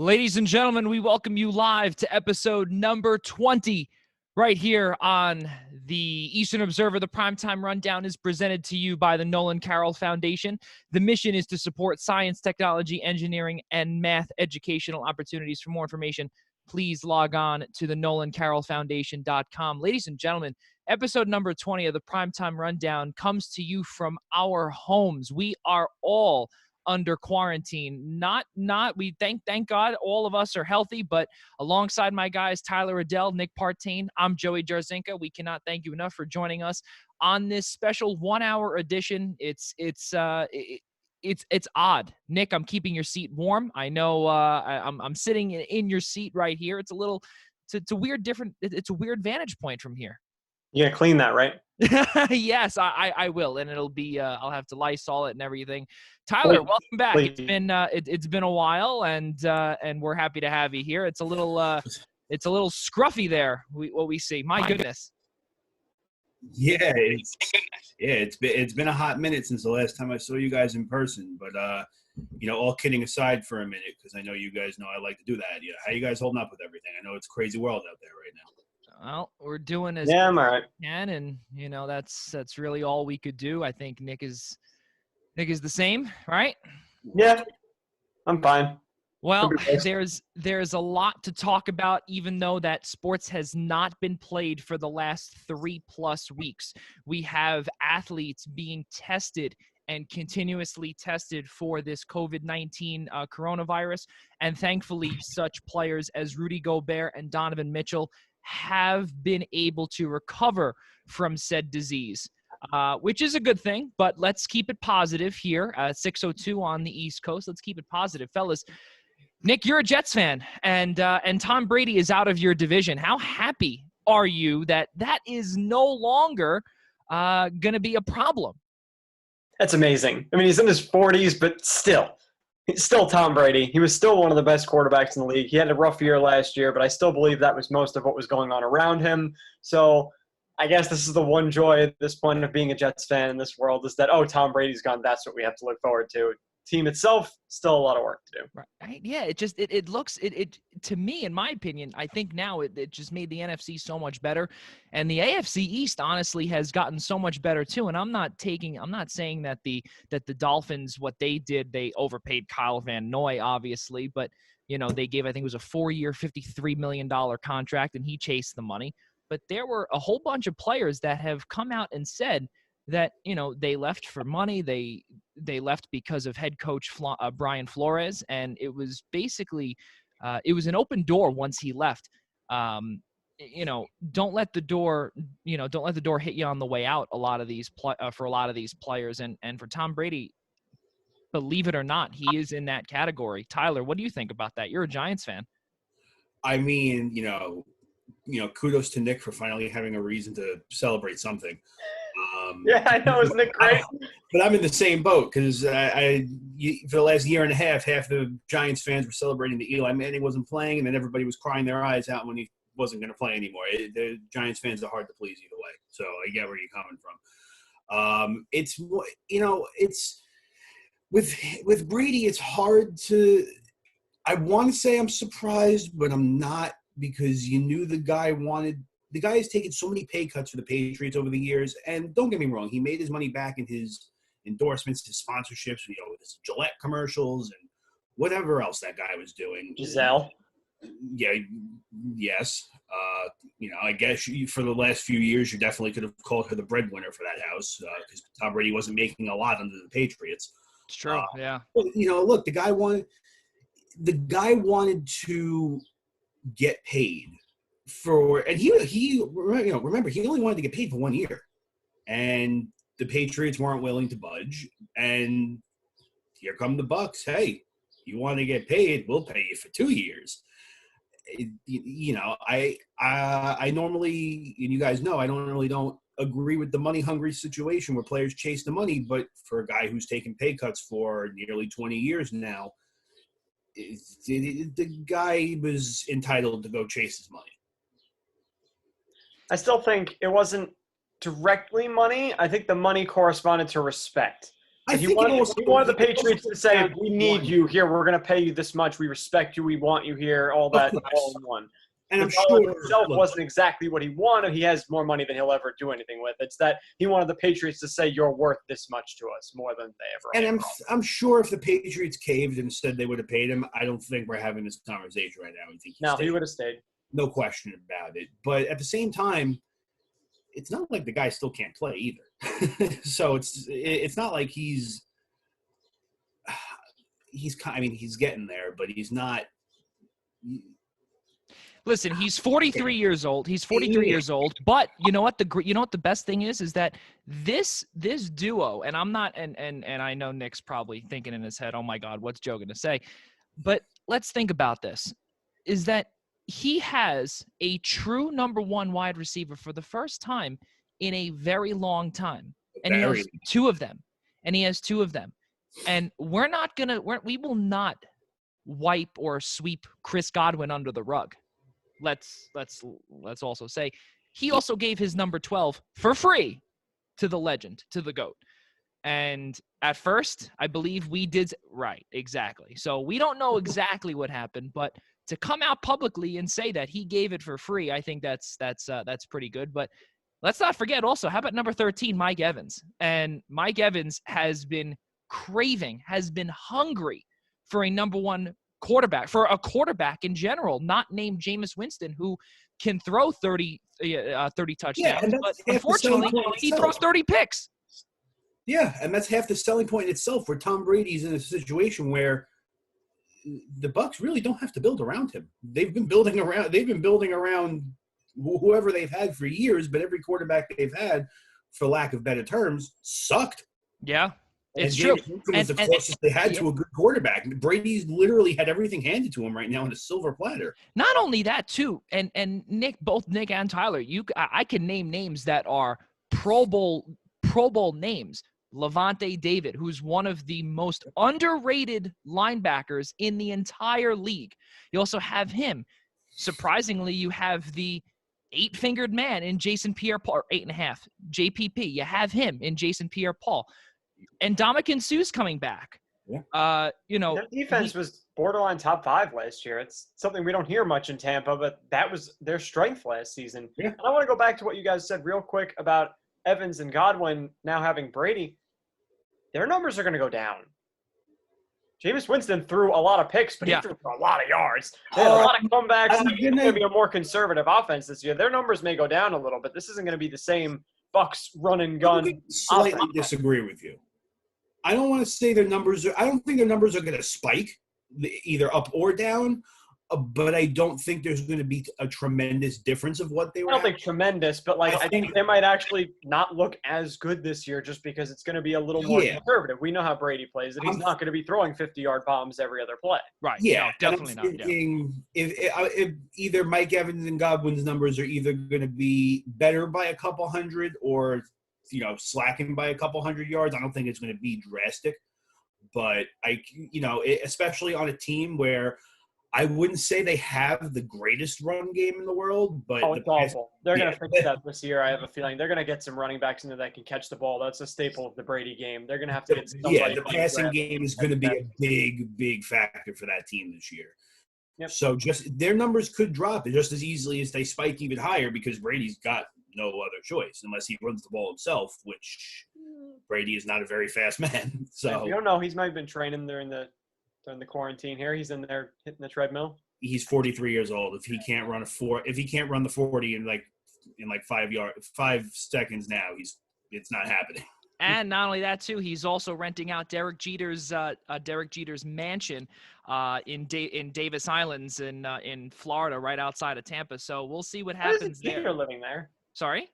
Ladies and gentlemen, we welcome you live to episode number 20 right here on the Eastern Observer. The Primetime Rundown is presented to you by the Nolan Carroll Foundation. The mission is to support science, technology, engineering, and math educational opportunities. For more information, please log on to the NolanCarrollFoundation.com. Ladies and gentlemen, episode number 20 of the Primetime Rundown comes to you from our homes. We are all under quarantine. We thank God all of us are healthy, but alongside my guys, Tyler Adelle, Nick Partain, I'm Joey Jarzynka. We cannot thank you enough for joining us on this special 1 hour edition. It's odd. Nick, I'm keeping your seat warm. I know I'm sitting in your seat right here. It's a weird vantage point from here. You gotta clean that, right? Yes, I will, and it'll be I'll have to Lysol it and everything. Tyler, welcome back. Please. It's been a while, and we're happy to have you here. It's a little scruffy there. What we see. My goodness. Yeah, it's been a hot minute since the last time I saw you guys in person. But all kidding aside for a minute, because I know you guys know I like to do that. Yeah, how you guys holding up with everything? I know it's a crazy world out there right now. Well, we're doing as I'm all right. we can, and that's really all we could do. I think Nick is the same, right? Yeah, I'm fine. Well, there's a lot to talk about, even though that sports has not been played for the last 3+ weeks. We have athletes being tested and continuously tested for this COVID-19 coronavirus, and thankfully, such players as Rudy Gobert and Donovan Mitchell have been able to recover from said disease, which is a good thing, but let's keep it positive here at 6:02 on the East Coast. Let's keep it positive. Fellas, Nick, you're a Jets fan, and Tom Brady is out of your division. How happy are you that is no longer going to be a problem? That's amazing. I mean, he's in his 40s, but he's still Tom Brady. He was still one of the best quarterbacks in the league. He had a rough year last year, but I still believe that was most of what was going on around him. So I guess this is the one joy at this point of being a Jets fan in this world is that, Tom Brady's gone. That's what we have to look forward to. Team itself, still a lot of work to do. Right. Yeah, it looks to me, in my opinion, I think now it just made the NFC so much better, and the AFC East honestly has gotten so much better too. And I'm not saying that the Dolphins, what they did, they overpaid Kyle Van Noy, obviously, but they gave, I think it was a 4-year, $53 million contract, and he chased the money. But there were a whole bunch of players that have come out and said that they left for money. They left because of head coach Brian Flores, and it was basically it was an open door once he left. Don't let the door hit you on the way out. For a lot of these players, and for Tom Brady, believe it or not, he is in that category. Tyler, what do you think about that? You're a Giants fan. I mean, kudos to Nick for finally having a reason to celebrate something. Yeah, I know, isn't it great? But I'm in the same boat because for the last year and a half the Giants fans were celebrating that Eli Manning wasn't playing, and then everybody was crying their eyes out when he wasn't going to play anymore. The Giants fans are hard to please either way, so I get where you're coming from. It's with Brady, it's hard to. I want to say I'm surprised, but I'm not, because you knew the guy has taken so many pay cuts for the Patriots over the years, and don't get me wrong, he made his money back in his endorsements, his sponsorships, his Gillette commercials and whatever else that guy was doing. Giselle. Yeah. Yes. I guess for the last few years, you definitely could have called her the breadwinner for that house, because Tom Brady wasn't making a lot under the Patriots. It's true. Yeah. But, look, the guy wanted to get paid. And he remember, he only wanted to get paid for 1 year, and the Patriots weren't willing to budge. And here come the Bucks. Hey, you want to get paid? We'll pay you for 2 years. I normally, and you guys know, I don't agree with the money hungry situation where players chase the money. But for a guy who's taken pay cuts for nearly 20 years now, the guy was entitled to go chase his money. I still think it wasn't directly money. I think the money corresponded to respect. He wanted the Patriots to say, we need you here. We're going to pay you this much. We respect you. We want you here. All that all in one. And I'm sure himself wasn't exactly what he wanted. He has more money than he'll ever do anything with. It's that he wanted the Patriots to say, you're worth this much to us, more than they ever. And I'm sure if the Patriots caved and said they would have paid him, I don't think we're having this conversation right now. I think he would have stayed. No question about it. But at the same time, it's not like the guy still can't play either. So it's not like he's getting there, but he's not. Listen, he's 43 years old. He's 43 years old. But you know what the best thing is that this duo, and I'm not, and I know Nick's probably thinking in his head, oh my God, what's Joe going to say? But let's think about this: is that he has a true number one wide receiver for the first time in a very long time, and he has two of them. And we will not wipe or sweep Chris Godwin under the rug. Let's also say he also gave his number 12 for free to the legend, to the GOAT. And at first, I believe we did right. Exactly. So we don't know exactly what happened, but to come out publicly and say that he gave it for free, I think that's pretty good. But let's not forget also, how about number 13, Mike Evans? And Mike Evans has been hungry for a number one quarterback, for a quarterback in general, not named Jameis Winston, who can throw 30 touchdowns, but unfortunately he throws 30 picks. Yeah, and that's half the selling point itself, where Tom Brady's in a situation where the Bucs really don't have to build around him. They've been building around whoever they've had for years, but every quarterback they've had, for lack of better terms, sucked. Yeah. It's true. And the closest they had to a good quarterback. Brady's literally had everything handed to him right now on a silver platter. Not only that, too, and Nick, both Nick and Tyler, I can name names that are Pro Bowl names. Levante David, who's one of the most underrated linebackers in the entire league. You also have him. Surprisingly, you have the 8-fingered man in Jason Pierre-Paul, or 8.5, JPP. You have him in Jason Pierre-Paul. And Ndamukong Suh's coming back. Yeah. Their defense was borderline top 5 last year. It's something we don't hear much in Tampa, but that was their strength last season. Yeah. And I want to go back to what you guys said real quick about Evans and Godwin now having Brady. Their numbers are going to go down. Jameis Winston threw a lot of picks, but he threw for a lot of yards. They had a lot of comebacks. It's going to be a more conservative offense this year. Their numbers may go down a little, but this isn't going to be the same Bucs run and gun. I slightly disagree with you. I don't want to say their numbers I don't think their numbers are going to spike either up or down, but I don't think there's going to be a tremendous difference of what they were. I don't think tremendous, but I think they might actually not look as good this year just because it's going to be a little more conservative. We know how Brady plays, and he's not going to be throwing 50-yard bombs every other play. Right. Yeah, no, definitely not. If either Mike Evans and Godwin's numbers are either going to be better by a couple hundred or slacking by a couple hundred yards, I don't think it's going to be drastic. But especially on a team where I wouldn't say they have the greatest run game in the world, but it's awful. They're going to fix that this year. I have a feeling they're going to get some running backs in there that can catch the ball. That's a staple of the Brady game. They're going to have to get somebody. Yeah, the passing game is going to be a big, big factor for that team this year. Yep. So just their numbers could drop just as easily as they spike even higher because Brady's got no other choice unless he runs the ball himself, which Brady is not a very fast man. So you don't know. He's might have been training during the quarantine here. He's in there hitting the treadmill. He's 43 years old. If he can't run the 40 in 5 seconds now, it's not happening. And not only that, too, he's also renting out Derek Jeter's mansion in Davis Islands in Florida, right outside of Tampa. So we'll see what happens there. Why isn't Jeter living there? Sorry?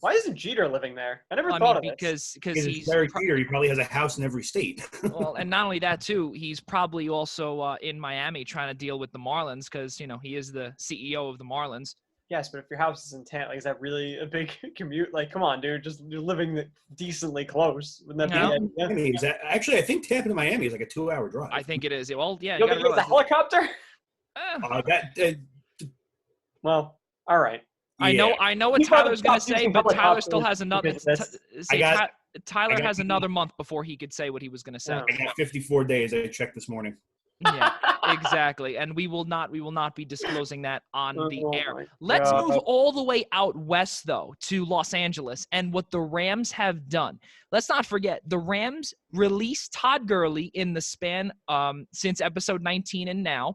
Why isn't Jeter living there? I never thought of it. Because he's Derek Jeter. He probably has a house in every state. Well, and not only that, too, he's probably also in Miami trying to deal with the Marlins because, he is the CEO of the Marlins. Yes, but if your house is in Tampa, is that really a big commute? Come on, dude. You're living decently close. Wouldn't that be? Actually, I think Tampa to Miami is like a 2-hour drive. I think it is. Well, yeah. You got to use a helicopter? Well, all right. I know what Tyler's going to say, but Tyler still has another. Tyler has another month before he could say what he was going to say. I got 54 days. I checked this morning. Yeah, exactly. And we will not be disclosing that on the air. Let's God. move all the way out west, though, to Los Angeles and what the Rams have done. Let's not forget, the Rams released Todd Gurley in the span since episode 19 and now.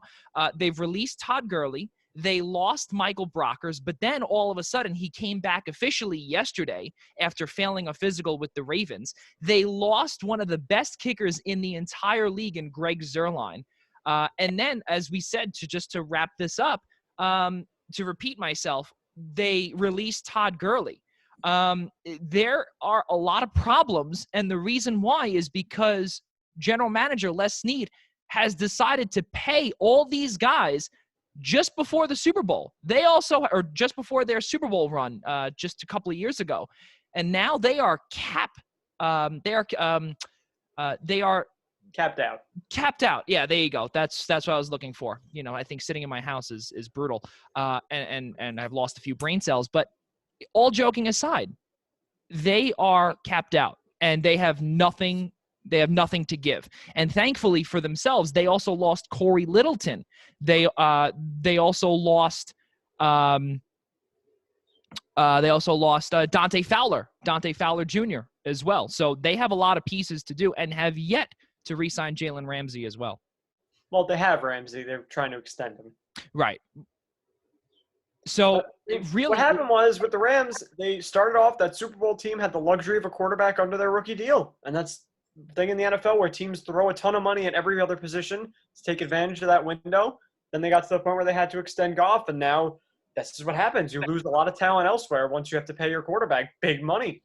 They've released Todd Gurley. They lost Michael Brockers, but then all of a sudden he came back officially yesterday after failing a physical with the Ravens. They lost one of the best kickers in the entire league in Greg Zuerlein. And then, as we said, to wrap this up, to repeat myself, they released Todd Gurley. There are a lot of problems, and the reason why is because general manager Les Snead has decided to pay all these guys just before the Super Bowl. They also, or just before their Super Bowl run, just a couple of years ago, and now they are capped out. Capped out. Yeah, there you go. That's what I was looking for. You know, I think sitting in my house is brutal, and I've lost a few brain cells. But all joking aside, they are capped out, and they have nothing. They have nothing to give. And thankfully for themselves, they also lost Corey Littleton. They also lost Dante Fowler Jr. as well. So they have a lot of pieces to do and have yet to re-sign Jalen Ramsey as well. Well, they have Ramsey. They're trying to extend him. Right. So what happened was with the Rams, they started off, that Super Bowl team had the luxury of a quarterback under their rookie deal. And that's the thing in the NFL where teams throw a ton of money at every other position to take advantage of that window. Then they got to the point where they had to extend Goff, and now this is what happens. You lose a lot of talent elsewhere once you have to pay your quarterback big money.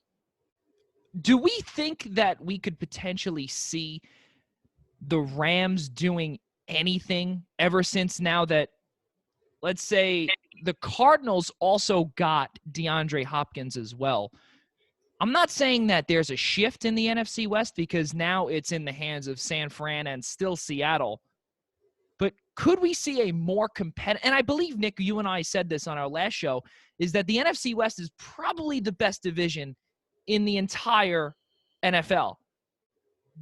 Do we think that we could potentially see the Rams doing anything ever since now that, let's say, the Cardinals also got DeAndre Hopkins as well? I'm not saying that there's a shift in the NFC West because now it's in the hands of San Fran and still Seattle. But could we see a more competitive – and I believe, Nick, you and I said this on our last show, is that the NFC West is probably the best division in the entire NFL.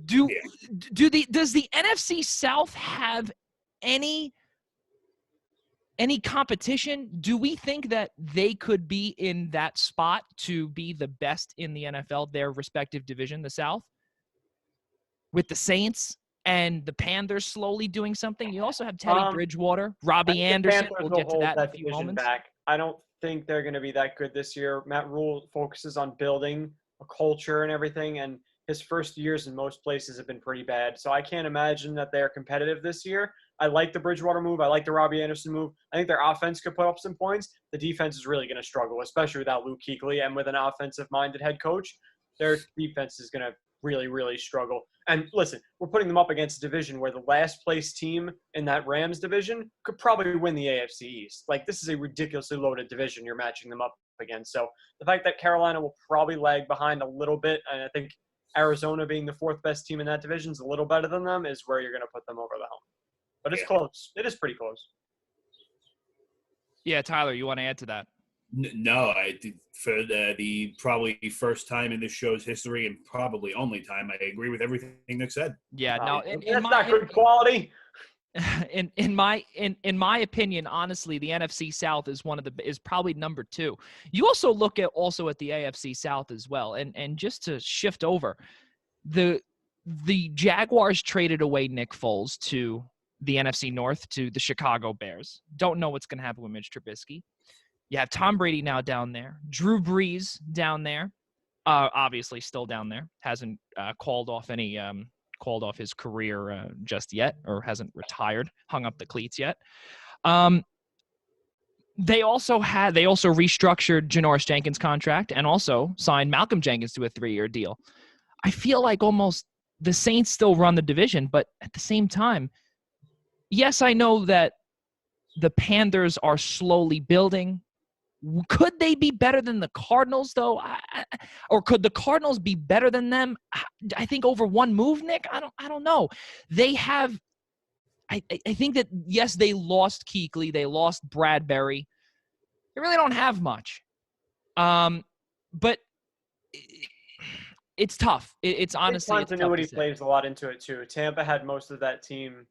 Does the NFC South have any competition? Do we think that they could be in that spot to be the best in the NFL, their respective division, the South? With the Saints and the Panthers slowly doing something. You also have Teddy Bridgewater, Robbie Anderson. We'll get to that in a few moments. I don't think they're going to be that good this year. Matt Rule focuses on building a culture and everything, and his first years in most places have been pretty bad. So I can't imagine that they're competitive this year. I like the Bridgewater move. I like the Robbie Anderson move. I think their offense could put up some points. The defense is really going to struggle, especially without Luke Kuechly and with an offensive-minded head coach. Their defense is going to really, really struggle. And listen, we're putting them up against a division where the last-place team in that Rams division could probably win the AFC East. Like, this is a ridiculously loaded division you're matching them up against. So the fact that Carolina will probably lag behind a little bit, and I think Arizona being the fourth best team in that division is a little better than them, is where you're going to put them over the hump. But it's close. It is pretty close. Yeah, Tyler, you want to add to that? No, I did for the probably first time in this show's history and probably only time. I agree with everything Nick said. Yeah, no, that's not good quality. In my opinion, honestly, the NFC South is is probably number 2. You also look at the AFC South as well, and just to shift over, the Jaguars traded away Nick Foles to the NFC North, to the Chicago Bears. Don't know what's going to happen with Mitch Trubisky. You have Tom Brady now down there. Drew Brees down there. Obviously still down there. Hasn't called off his career just yet, or hasn't retired, hung up the cleats yet. They also restructured Janoris Jenkins' contract and also signed Malcolm Jenkins to a 3-year deal. I feel like almost the Saints still run the division, but at the same time, yes, I know that the Panthers are slowly building. Could they be better than the Cardinals, though? Or could the Cardinals be better than them? I think over one move, Nick. I don't know. They have. I think that yes, they lost Kuechly, they lost Bradbury. They really don't have much. But it's tough. It's honestly it's tough to continuity say. plays a lot into it too. Tampa had most of that team.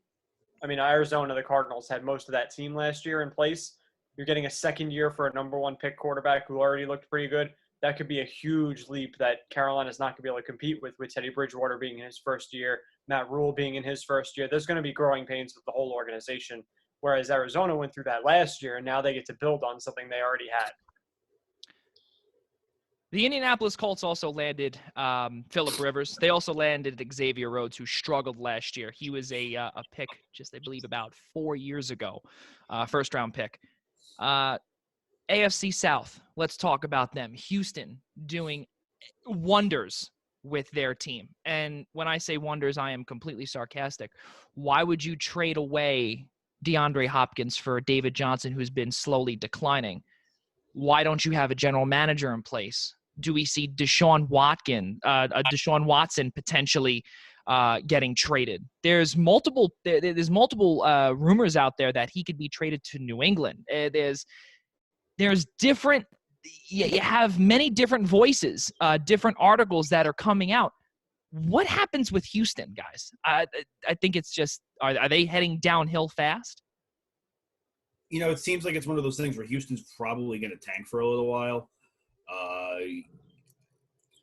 I mean, Arizona, the Cardinals had most of that team last year in place. You're getting a second year for a number one pick quarterback who already looked pretty good. That could be a huge leap that Carolina's not going to be able to compete with Teddy Bridgewater being in his first year, Matt Rule being in his first year. There's going to be growing pains with the whole organization, whereas Arizona went through that last year, and now they get to build on something they already had. The Indianapolis Colts also landed Phillip Rivers. They also landed Xavier Rhodes, who struggled last year. He was a pick just, I believe, about 4 years ago, first-round pick. AFC South, let's talk about them. Houston doing wonders with their team. And when I say wonders, I am completely sarcastic. Why would you trade away DeAndre Hopkins for David Johnson, who's been slowly declining? Why don't you have a general manager in place? Do we see Deshaun Watson potentially getting traded? There's multiple rumors out there that he could be traded to New England. There's different. You have many different voices, different articles that are coming out. What happens with Houston, guys? I think it's just are they heading downhill fast? It seems like it's one of those things where Houston's probably going to tank for a little while.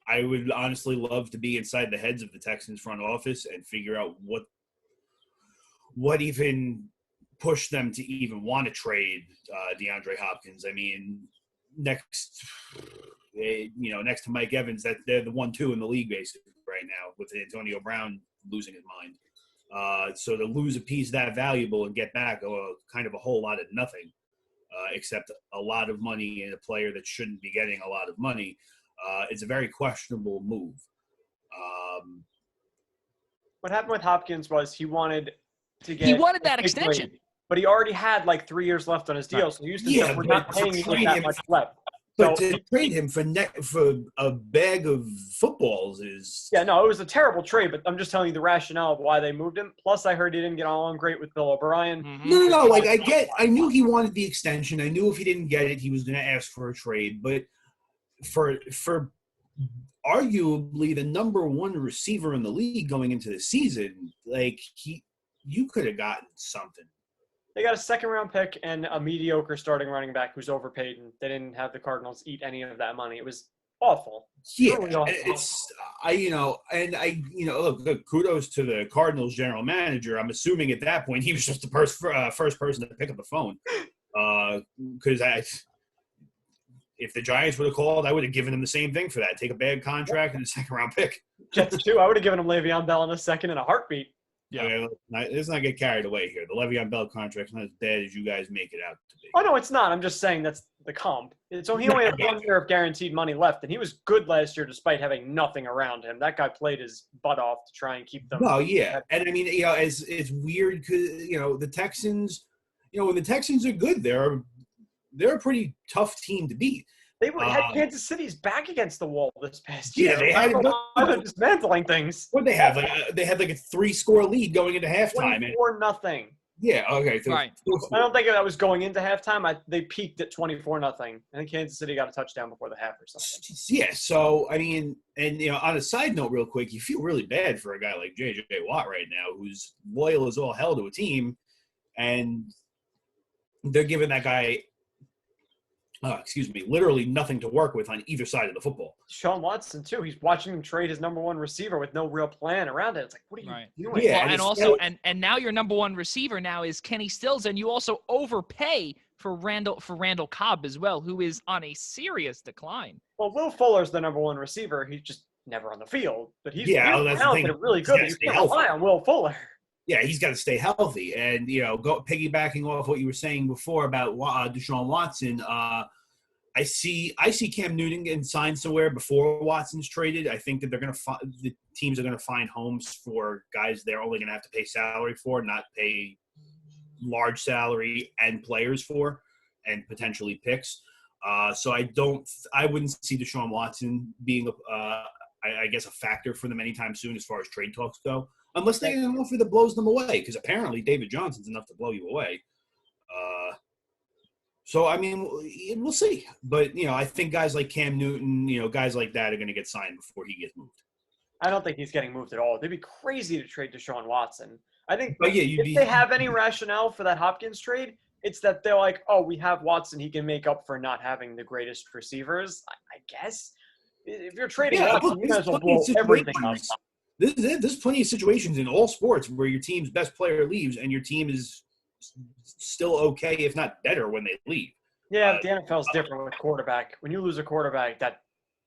I would honestly love to be inside the heads of the Texans front office and figure out what even pushed them to even want to trade DeAndre Hopkins. I mean, next to Mike Evans, that they're the 1-2 in the league basically right now, with Antonio Brown losing his mind. So to lose a piece that valuable and get back kind of a whole lot of nothing, except a lot of money in a player that shouldn't be getting a lot of money, it's a very questionable move. What happened with Hopkins was he wanted that extension. Grade, but he already had like 3 years left on his deal. Right. So Houston said, we're not paying you that much left. But to trade him for a bag of footballs is... Yeah, no, it was a terrible trade, but I'm just telling you the rationale of why they moved him. Plus, I heard he didn't get along great with Bill O'Brien. Mm-hmm. No. Like, I knew he wanted the extension. I knew if he didn't get it, he was going to ask for a trade. But for arguably the number one receiver in the league going into the season, like, you could have gotten something. They got a second-round pick and a mediocre starting running back who's overpaid, and they didn't have the Cardinals eat any of that money. It was awful. Yeah, look, kudos to the Cardinals general manager. I'm assuming at that point he was just the first person to pick up the phone, because if the Giants would have called, I would have given them the same thing for that. Take a bad contract and a second-round pick. Jets too. I would have given him Le'Veon Bell in a second in a heartbeat. Yeah, let's not get carried away here. The Le'Veon Bell contract's not as bad as you guys make it out to be. Oh, no, it's not. I'm just saying that's the comp. So he only had 1 year of guaranteed money left, and he was good last year despite having nothing around him. That guy played his butt off to try and keep them. Oh, yeah. And, I mean, it's weird because, the Texans, when the Texans are good, they're a pretty tough team to beat. They had Kansas City's back against the wall this past year. Yeah, they're dismantling things. What they have? They had like a 3-score lead going into halftime. 24-0. Yeah. Okay. So right. I don't think that was going into halftime. They peaked at 24-0. I think Kansas City got a touchdown before the half or something. Yeah. So I mean, and on a side note, real quick, you feel really bad for a guy like J.J. Watt right now, who's loyal as all hell to a team, and they're giving that guy. Literally nothing to work with on either side of the football. Sean Watson, too. He's watching him trade his number one receiver with no real plan around it. It's like, what are you doing? Yeah, and also, and now your number one receiver now is Kenny Stills, and you also overpay for Randall Cobb as well, who is on a serious decline. Well, Will Fuller's the number one receiver. He's just never on the field. But he's really good. You can't rely on Will Fuller. Yeah, he's got to stay healthy. And, piggybacking off what you were saying before about Deshaun Watson, I see Cam Newton getting signed somewhere before Watson's traded. I think that the teams are going to find homes for guys they're only going to have to pay salary for, not pay large salary and players for, and potentially picks. So I wouldn't see Deshaun Watson being, I guess, a factor for them anytime soon as far as trade talks go. Unless they get an offer that blows them away, because apparently David Johnson's enough to blow you away. So, I mean, we'll see. But, I think guys like Cam Newton, guys like that are going to get signed before he gets moved. I don't think he's getting moved at all. They'd be crazy to trade Deshaun Watson. I think But yeah, if they have any rationale for that Hopkins trade, it's that they're like, oh, we have Watson. He can make up for not having the greatest receivers, I guess. If you're trading Watson, you might as well blow everything up. There's plenty of situations in all sports where your team's best player leaves and your team is still okay, if not better, when they leave. Yeah, the NFL's different with quarterback. When you lose a quarterback,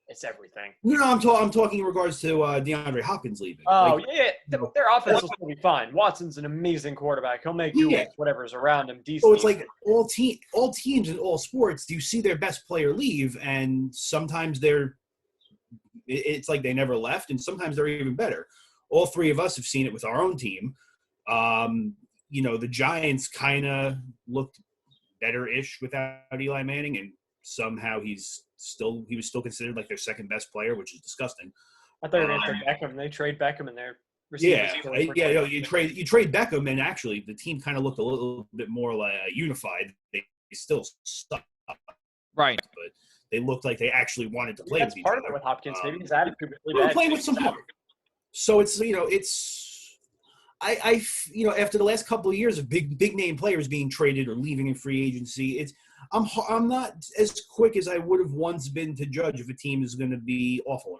it's everything. No, I'm talking in regards to DeAndre Hopkins leaving. Oh, yeah. Their offense will still be fine. Watson's an amazing quarterback. He'll make do with whatever's around him. Decent. So it's like all teams in all sports, you see their best player leave, and sometimes it's like they never left, and sometimes they're even better. All three of us have seen it with our own team. The Giants kind of looked better-ish without Eli Manning, and somehow he was still considered like their second best player, which is disgusting. I thought they were going to trade Beckham, and they trade Beckham in there. You trade Beckham, and actually the team kind of looked a little bit more like unified. They still suck, right? But they looked like they actually wanted to play. That's with each part other. of it with Hopkins. Maybe his attitude was really bad. Playing with some heart. So it's after the last couple of years of big name players being traded or leaving in free agency, I'm not as quick as I would have once been to judge if a team is going to be awful or not.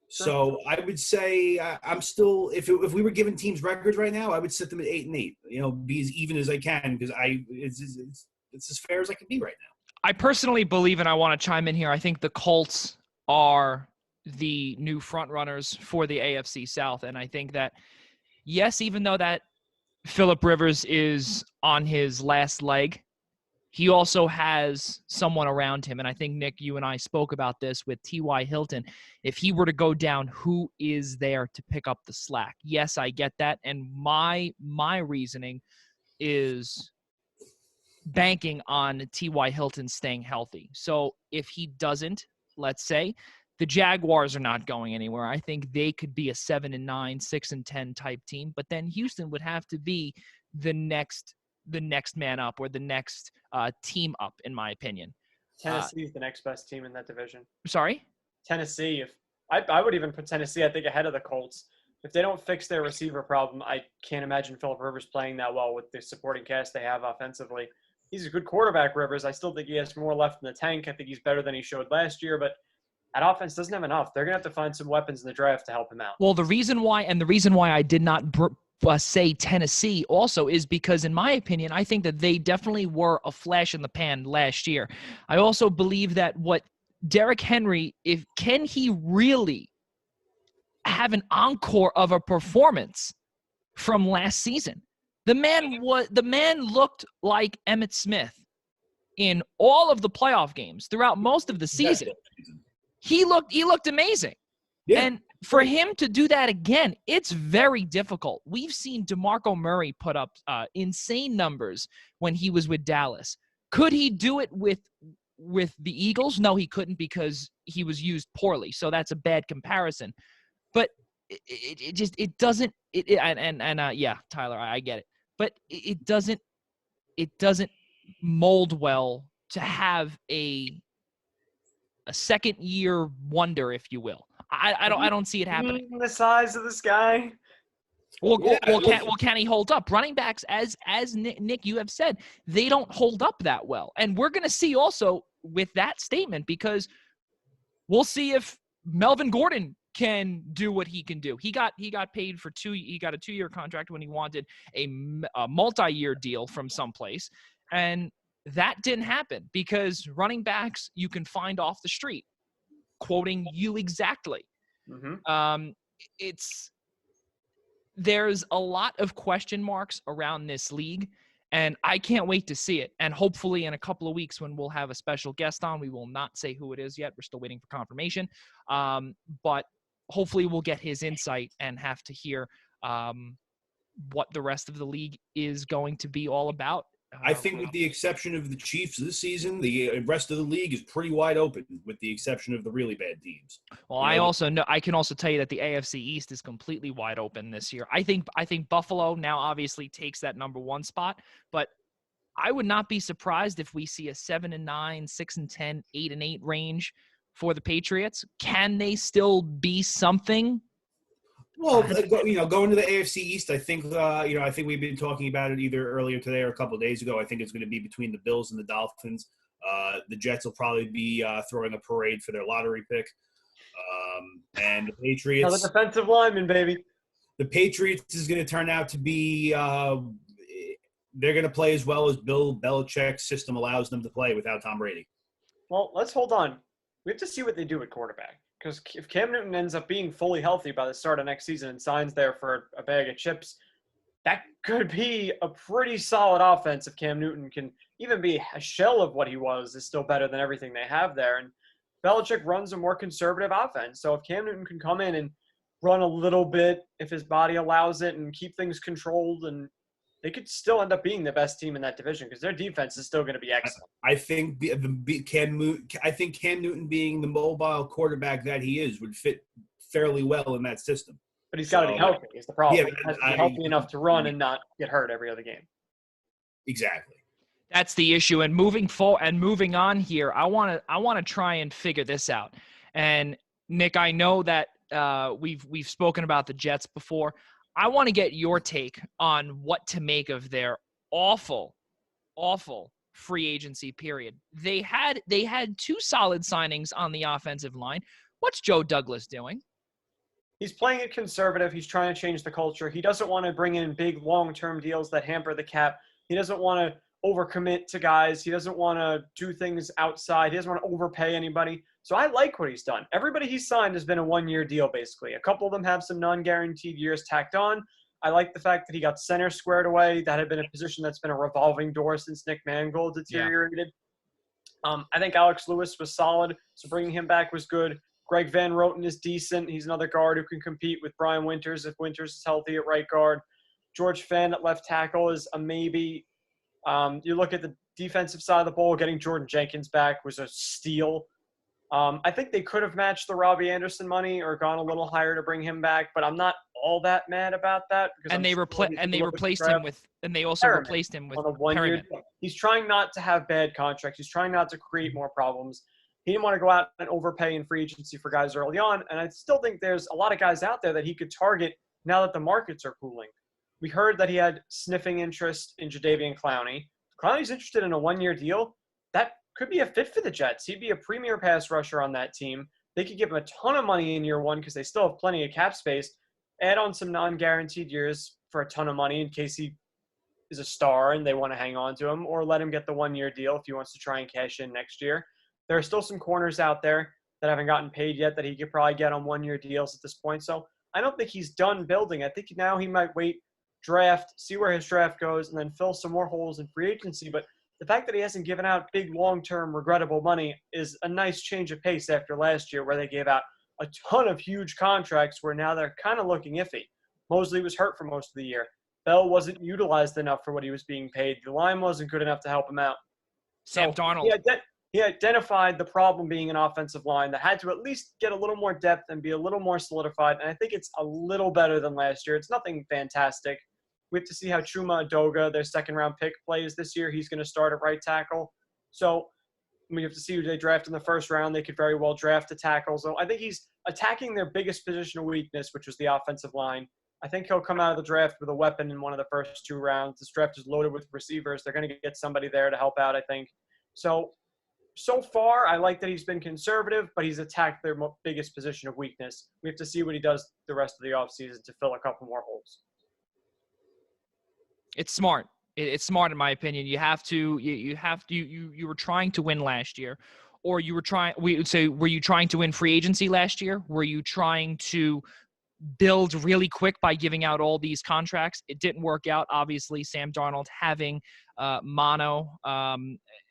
So I would say I'm still if we were giving teams records right now, I would set them at 8-8. Be as even as I can because it's as fair as I can be right now. I personally believe, and I want to chime in here, I think the Colts are the new front runners for the AFC South. And I think that, yes, even though that Phillip Rivers is on his last leg, he also has someone around him. And I think, Nick, you and I spoke about this with T.Y. Hilton. If he were to go down, who is there to pick up the slack? Yes, I get that. And my reasoning is banking on T.Y. Hilton staying healthy. So if he doesn't, let's say, the Jaguars are not going anywhere. I think they could be a 7-9, 6-10 type team, but then Houston would have to be the next man up or the next team up, in my opinion. Tennessee is the next best team in that division. Sorry? Tennessee. If I would even put Tennessee, I think, ahead of the Colts. If they don't fix their receiver problem, I can't imagine Phillip Rivers playing that well with the supporting cast they have offensively. He's a good quarterback, Rivers. I still think he has more left in the tank. I think he's better than he showed last year, but that offense doesn't have enough. They're going to have to find some weapons in the draft to help him out. Well, the reason why I did not say Tennessee also is because, in my opinion, I think that they definitely were a flash in the pan last year. I also believe that what Derrick Henry, can he really have an encore of a performance from last season? The man looked like Emmitt Smith in all of the playoff games throughout most of the season. He looked amazing. Yeah. And for him to do that again, it's very difficult. We've seen DeMarco Murray put up insane numbers when he was with Dallas. Could he do it with the Eagles? No, he couldn't because he was used poorly. So that's a bad comparison. But it doesn't. Yeah, Tyler, I get it. But it doesn't mold well to have a second year wonder, if you will. I don't see it happening. The size of this guy. Well, can he hold up? Running backs, as Nick, you have said, they don't hold up that well. And we're going to see also with that statement, because we'll see if Melvin Gordon can do what he can do. He got paid for he got a 2-year contract when he wanted a multi-year deal from someplace. And that didn't happen because running backs you can find off the street. Quoting you exactly. Mm-hmm. There's a lot of question marks around this league, and I can't wait to see it. And hopefully in a couple of weeks when we'll have a special guest on, we will not say who it is yet. We're still waiting for confirmation. But hopefully we'll get his insight and have to hear what the rest of the league is going to be all about. I think with the exception of the Chiefs this season, the rest of the league is pretty wide open with the exception of the really bad teams. Well, I can also tell you that the AFC East is completely wide open this year. I think Buffalo now obviously takes that number 1 spot, but I would not be surprised if we see a 7-9, 6-10, 8-8 range for the Patriots? Can they still be something? Well, going to the AFC East, I think I think we've been talking about it either earlier today or a couple of days ago. I think it's going to be between the Bills and the Dolphins. The Jets will probably be throwing a parade for their lottery pick, and the Patriots. Another defensive lineman, baby. The Patriots is going to turn out to be. They're going to play as well as Bill Belichick's system allows them to play without Tom Brady. Well, let's hold on. We have to see what they do at quarterback. Because if Cam Newton ends up being fully healthy by the start of next season and signs there for a bag of chips, that could be a pretty solid offense if Cam Newton can even be a shell of what he was, is still better than everything they have there. And Belichick runs a more conservative offense. So if Cam Newton can come in and run a little bit, if his body allows it, and keep things controlled, and they could still end up being the best team in that division because their defense is still going to be excellent. I think Cam Newton being the mobile quarterback that he is would fit fairly well in that system. But he's got to be healthy is the problem. Yeah, he has to be healthy enough to run and not get hurt every other game. Exactly. That's the issue. And moving on here, I want to try and figure this out. And Nick, I know that we've spoken about the Jets before. I want to get your take on what to make of their awful free agency period. They had 2 solid signings on the offensive line. What's Joe Douglas doing? He's playing it conservative. He's trying to change the culture. He doesn't want to bring in big long-term deals that hamper the cap. He doesn't want to overcommit to guys. He doesn't want to do things outside. He doesn't want to overpay anybody. So I like what he's done. Everybody he's signed has been a 1-year deal, basically. A couple of them have some non-guaranteed years tacked on. I like the fact that he got center squared away. That had been a position that's been a revolving door since Nick Mangold deteriorated. Yeah. I think Alex Lewis was solid, so bringing him back was good. Greg Van Roten is decent. He's another guard who can compete with Brian Winters if Winters is healthy at right guard. George Fenn at left tackle is a maybe. You look at the defensive side of the ball, getting Jordan Jenkins back was a steal. I think they could have matched the Robbie Anderson money or gone a little higher to bring him back, but I'm not all that mad about that. Because they replaced him with on a 1-year deal. He's trying not to have bad contracts. He's trying not to create more problems. He didn't want to go out and overpay in free agency for guys early on, and I still think there's a lot of guys out there that he could target now that the markets are cooling. We heard that he had sniffing interest in Jadeveon Clowney. Clowney's interested in a 1-year deal. That could be a fit for the Jets. He'd be a premier pass rusher on that team. They could give him a ton of money in year 1 because they still have plenty of cap space. Add on some non-guaranteed years for a ton of money in case he is a star and they want to hang on to him, or let him get the 1-year deal if he wants to try and cash in next year. There are still some corners out there that haven't gotten paid yet that he could probably get on 1-year deals at this point. So I don't think he's done building. I think now he might wait, draft, see where his draft goes, and then fill some more holes in free agency. But the fact that he hasn't given out big long-term regrettable money is a nice change of pace after last year where they gave out a ton of huge contracts where now they're kind of looking iffy. Mosley was hurt for most of the year. Bell wasn't utilized enough for what he was being paid. The line wasn't good enough to help him out. Sam Darnold. He identified the problem being an offensive line that had to at least get a little more depth and be a little more solidified, and I think it's a little better than last year. It's nothing fantastic. We have to see how Chuma Adoga, their second-round pick, plays this year. He's going to start at right tackle. So we have to see who they draft in the first round. They could very well draft a tackle. So I think he's attacking their biggest position of weakness, which was the offensive line. I think he'll come out of the draft with a weapon in one of the first 2 rounds. This draft is loaded with receivers. They're going to get somebody there to help out, I think. So far, I like that he's been conservative, but he's attacked their biggest position of weakness. We have to see what he does the rest of the offseason to fill a couple more holes. It's smart. It's smart in my opinion. You were trying to win last year, or you were trying. Were you trying to win free agency last year? Were you trying to build really quick by giving out all these contracts? It didn't work out. Obviously, Sam Darnold having mono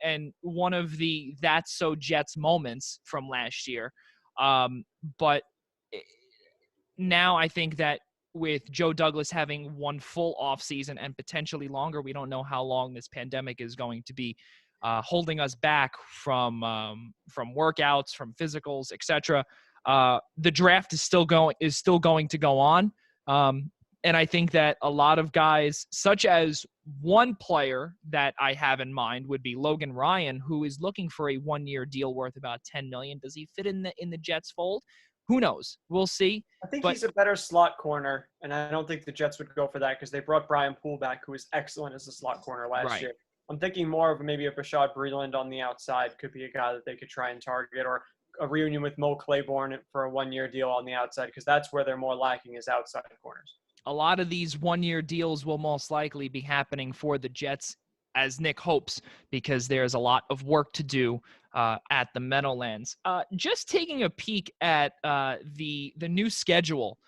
and one of the "that's so Jets" moments from last year. But now I think that with Joe Douglas having one full offseason and potentially longer, we don't know how long this pandemic is going to be holding us back from workouts, from physicals, etc. The draft is still going to go on. And I think that a lot of guys, such as one player that I have in mind would be Logan Ryan, who is looking for a 1-year deal worth about $10 million. Does he fit in the Jets fold? Who knows? We'll see. I think But he's a better slot corner, and I don't think the Jets would go for that because they brought Brian Poole back, who was excellent as a slot corner last year. I'm thinking more of maybe a Bashad Breeland on the outside could be a guy that they could try and target, or a reunion with Mo Claiborne for a 1-year deal on the outside, because that's where they're more lacking is outside corners. A lot of these 1-year deals will most likely be happening for the Jets, as Nick hopes, because there's a lot of work to do at the Meadowlands. Just taking a peek at the new schedule,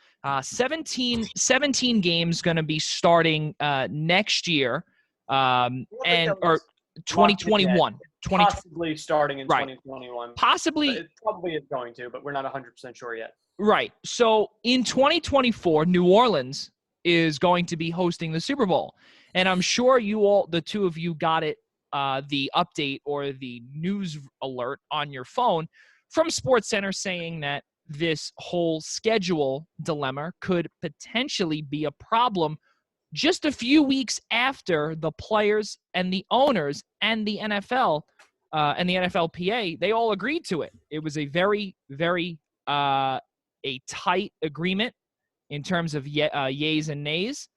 17 games going to be starting next year, or 2021. Possibly starting in Right. 2021. Possibly. It probably is going to, but we're not 100% sure yet. Right. So in 2024, New Orleans is going to be hosting the Super Bowl. And I'm sure the two of you got it, the update or the news alert on your phone from SportsCenter saying that this whole schedule dilemma could potentially be a problem just a few weeks after the players and the owners and the NFL and the NFLPA, they all agreed to it. It was a very, very a tight agreement in terms of yays and nays.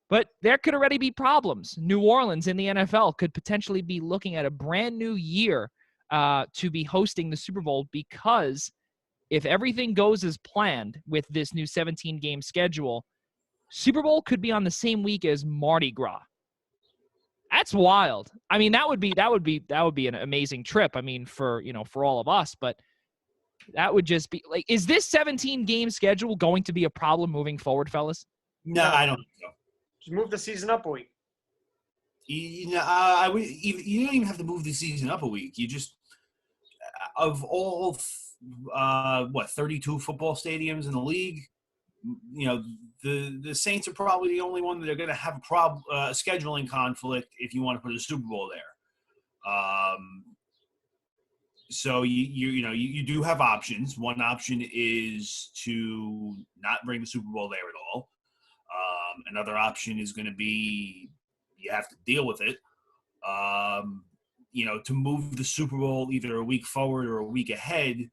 But there could already be problems. New Orleans in the NFL could potentially be looking at a brand new year to be hosting the Super Bowl, because if everything goes as planned with this new 17-game schedule, Super Bowl could be on the same week as Mardi Gras. That's wild. I mean, that would be an amazing trip. I mean, for all of us, but that would just be like, is this 17-game schedule going to be a problem moving forward, fellas? No, I don't think so. Just move the season up a week. You don't even have to move the season up a week. You just, of all 32 football stadiums in the league, the Saints are probably the only one that are going to have a scheduling conflict if you want to put a Super Bowl there. So you do have options. One option is to not bring the Super Bowl there at all. Another option is going to be you have to deal with it. To move the Super Bowl either a week forward or a week ahead,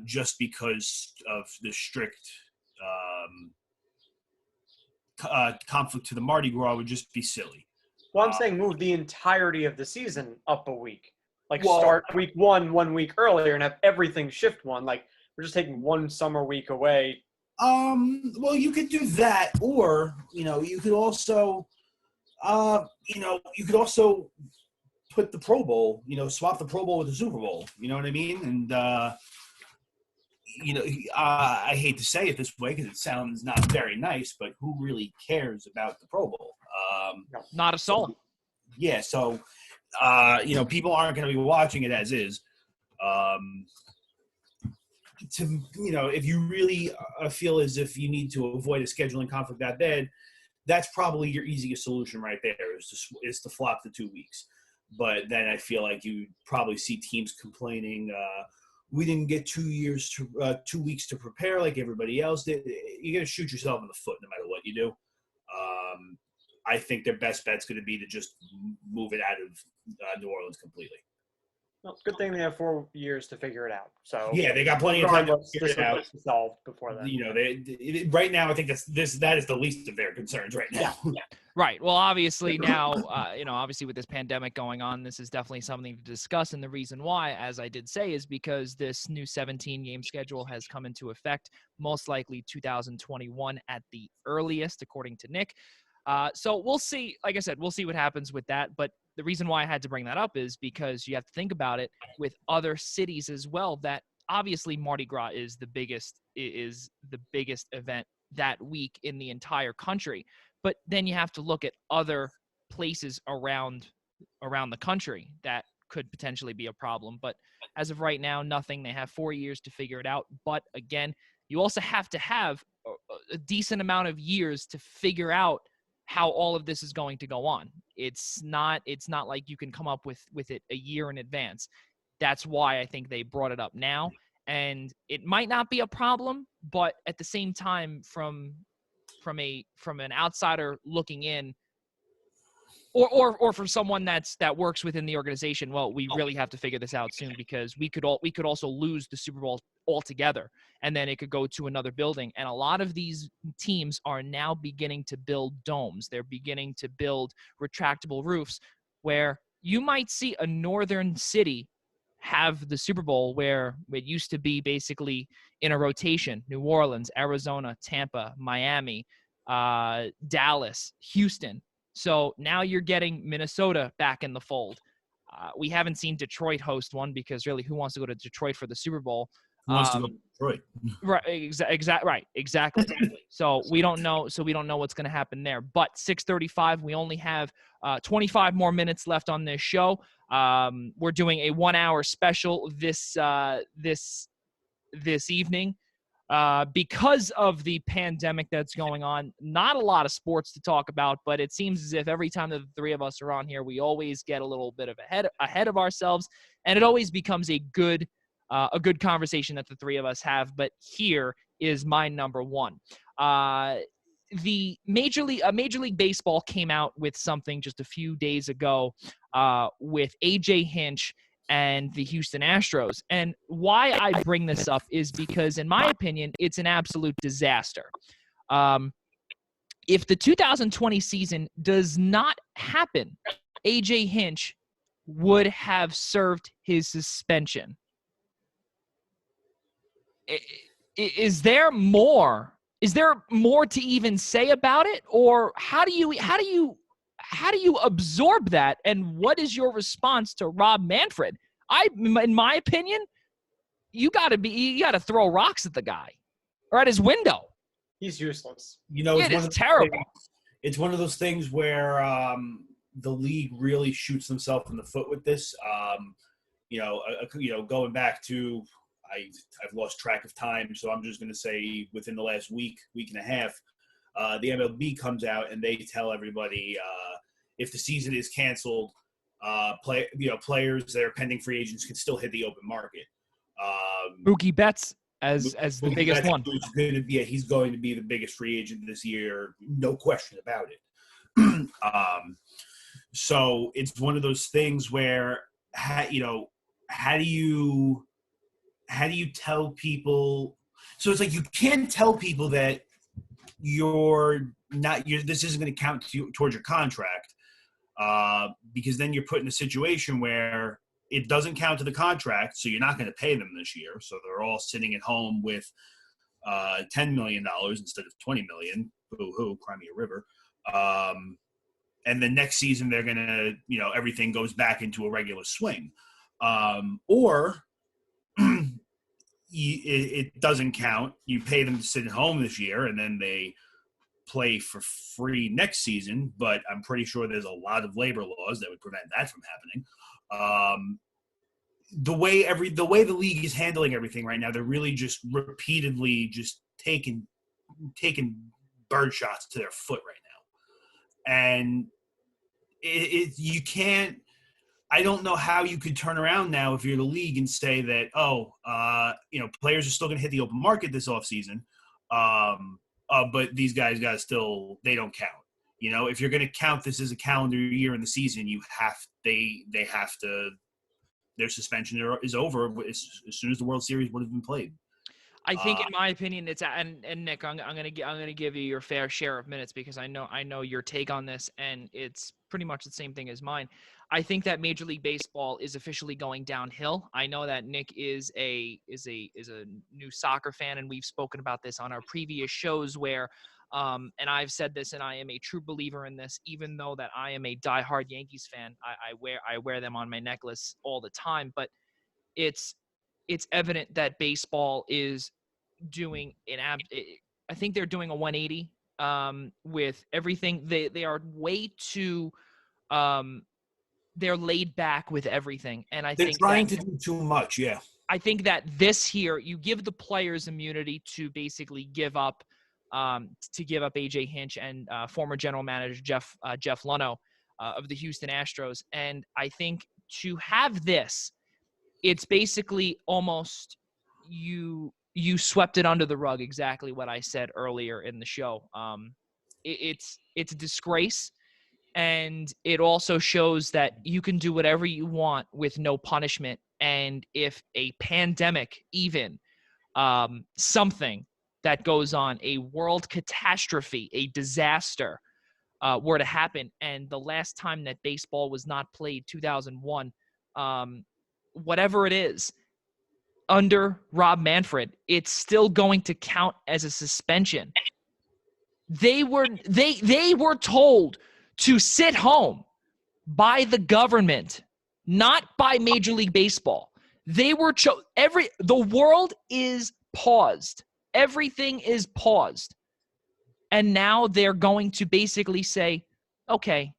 just because of the strict conflict to the Mardi Gras would just be silly. Well, I'm saying move the entirety of the season up a week. Start week 1 week earlier and have everything shift one. Like, we're just taking one summer week away. Well, you could do that, or you could also, put the Pro Bowl, swap the Pro Bowl with the Super Bowl. You know what I mean? And I hate to say it this way because it sounds not very nice, but who really cares about the Pro Bowl? Not a soul. Yeah, so people aren't going to be watching it as is. If you really feel as if you need to avoid a scheduling conflict that bad, that's probably your easiest solution right there is to flop the 2 weeks. But then I feel like you probably see teams complaining, we didn't get 2 weeks to prepare like everybody else did. You're going to shoot yourself in the foot no matter what you do. I think their best bet's going to be to just move it out of New Orleans completely. Well, good thing they have 4 years to figure it out. So yeah, they got plenty of time to figure it out. Solved before that. Right now, I think that is the least of their concerns right now. Yeah. Right. Well, obviously now, obviously with this pandemic going on, this is definitely something to discuss. And the reason why, as I did say, is because this new 17-game schedule has come into effect, most likely 2021 at the earliest, according to Nick. So we'll see. Like I said, we'll see what happens with that. But the reason why I had to bring that up is because you have to think about it with other cities as well, that obviously Mardi Gras is the biggest event that week in the entire country. But then you have to look at other places around the country that could potentially be a problem. But as of right now, nothing. They have 4 years to figure it out. But again, you also have to have a decent amount of years to figure out how all of this is going to go on. It's not like you can come up with it a year in advance. That's why I think they brought it up now. And it might not be a problem, but at the same time, from from an outsider looking in, or from someone that works within the organization, well, we really have to figure this out soon, because we could also lose the Super Bowl altogether, and then it could go to another building. And a lot of these teams are now beginning to build domes. They're beginning to build retractable roofs, where you might see a northern city have the Super Bowl where it used to be basically in a rotation: New Orleans, Arizona, Tampa, Miami, Dallas, Houston. So now you're getting Minnesota back in the fold. We haven't seen Detroit host one, because really, who wants to go to Detroit for the Super Bowl? Who wants to go to Detroit? Right, exactly. So we don't know. What's going to happen there. But 6:35, we only have 25 more minutes left on this show. We're doing a 1-hour special this evening. Because of the pandemic that's going on, not a lot of sports to talk about, but it seems as if every time that the three of us are on here, we always get a little bit of ahead of ourselves, and it always becomes a good conversation that the three of us have. But here is my number one. The Major League Baseball came out with something just a few days ago with AJ Hinch and the Houston Astros. And why I bring this up is because, in my opinion, it's an absolute disaster. If the 2020 season does not happen, AJ Hinch would have served his suspension. Is there more? Is there more to even say about it? Or how do you absorb that? And what is your response to Rob Manfred? In my opinion, you got to throw rocks at the guy or at his window. He's useless. It's terrible. It's one of those things where the league really shoots themselves in the foot with this. Going back to, I've lost track of time, so I'm just going to say within the last week and a half, the MLB comes out and they tell everybody if the season is canceled, players that are pending free agents can still hit the open market. Mookie Betts as the biggest one. He's going to be the biggest free agent this year, no question about it. So it's one of those things where, how do you tell people? So it's like you can't tell people that this isn't going to count towards your contract, because then you're put in a situation where it doesn't count to the contract, so you're not going to pay them this year. So they're all sitting at home with $10 million instead of $20 million. Boo-hoo, Crimea River. And the next season they're going to, everything goes back into a regular swing. Or it doesn't count. You pay them to sit at home this year, and then they play for free next season. But I'm pretty sure there's a lot of labor laws that would prevent that from happening. The way the league is handling everything right now, they're really just repeatedly just taking bird shots to their foot right now, and you can't. I don't know how you could turn around now if you're the league and say that, players are still going to hit the open market this offseason, but these guys they don't count. If you're going to count this as a calendar year in the season, they have to. Their suspension is over as soon as the World Series would have been played. I think, in my opinion, it's and Nick, I'm gonna give you your fair share of minutes, because I know your take on this, and it's pretty much the same thing as mine. I think that Major League Baseball is officially going downhill. I know that Nick is a new soccer fan, and we've spoken about this on our previous shows where. And I've said this, and I am a true believer in this, even though that I am a diehard Yankees fan. I wear them on my necklace all the time, but it's evident that baseball is doing I think they're doing a 180 with everything. They are way too they're laid back with everything, and they're trying to do too much. Yeah, I think that this year you give the players immunity to basically give up AJ Hinch and former general manager Jeff Luhnow of the Houston Astros. And I think to have this, it's basically almost you you swept it under the rug, exactly what I said earlier in the show. It's a disgrace, and it also shows that you can do whatever you want with no punishment. And if a pandemic, even something that goes on, a world catastrophe, a disaster, were to happen, and the last time that baseball was not played, 2001, whatever it is, under Rob Manfred, it's still going to count as a suspension. They were told to sit home by the government, not by Major League Baseball. They were the world is paused. Everything is paused. And now they're going to basically say, okay,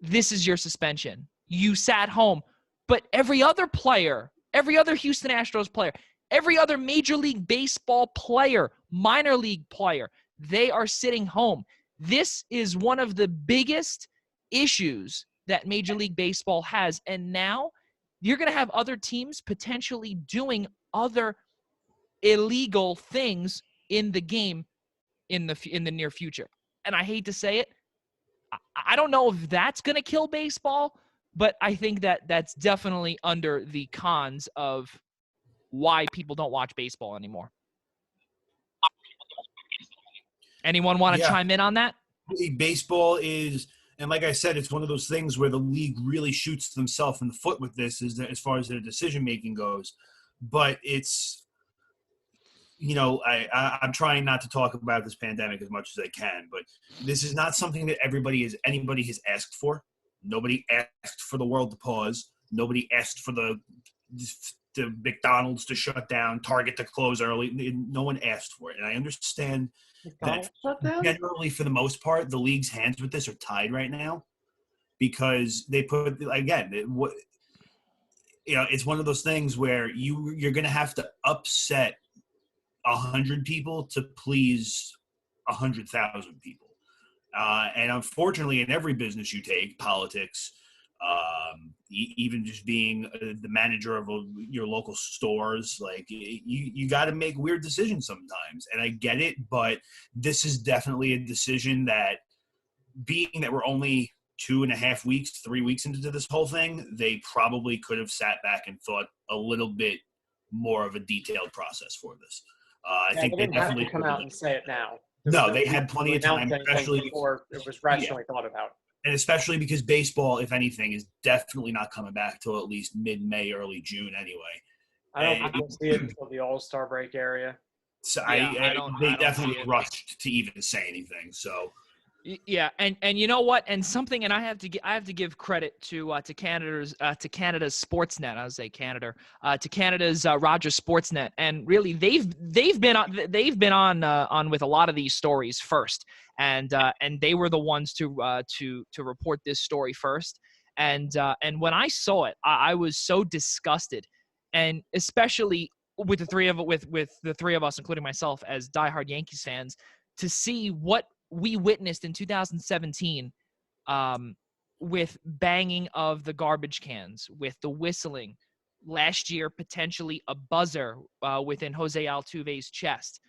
this is your suspension. You sat home. But every other player, every other Houston Astros player, every other Major League Baseball player, minor league player, they are sitting home. This is one of the biggest issues that Major League Baseball has. And now you're going to have other teams potentially doing other illegal things in the game in the near future. And I hate to say it, I don't know if that's going to kill baseball, but I think that that's definitely under the cons of why people don't watch baseball anymore. Anyone want to chime in on that? Baseball is, and like I said, it's one of those things where the league really shoots themselves in the foot with this, is that as far as their decision making goes. But it's, I'm trying not to talk about this pandemic as much as I can, but this is not something that anybody has asked for. Nobody asked for the world to pause. Nobody asked for the McDonald's to shut down, Target to close early. No one asked for it. And I understand that generally, for the most part, the league's hands with this are tied right now because they put, again, it's one of those things where you're going to have to upset 100 people to please 100,000 people. And unfortunately, in every business you take, politics, even just being the manager of your local stores, like you got to make weird decisions sometimes. And I get it, but this is definitely a decision that, being that we're only 2.5 weeks, 3 weeks into this whole thing, they probably could have sat back and thought a little bit more of a detailed process for this. I think they didn't have to come out and say it now. No, they had plenty of time, especially before it was rationally thought about. And especially because baseball, if anything, is definitely not coming back till at least mid-May, early June anyway. I don't think we'll see it until the All-Star break area. So they definitely rushed to even say anything. So yeah, and you know what? And something, and I have to give credit to Canada's Sportsnet. I would say Canada to Canada's Rogers Sportsnet, and really they've been on with a lot of these stories first, and they were the ones to report this story first. And when I saw it, I was so disgusted, and especially with the three of us, including myself, as diehard Yankees fans, to see what we witnessed in 2017 with banging of the garbage cans, with the whistling. Last year, potentially a buzzer within Jose Altuve's chest.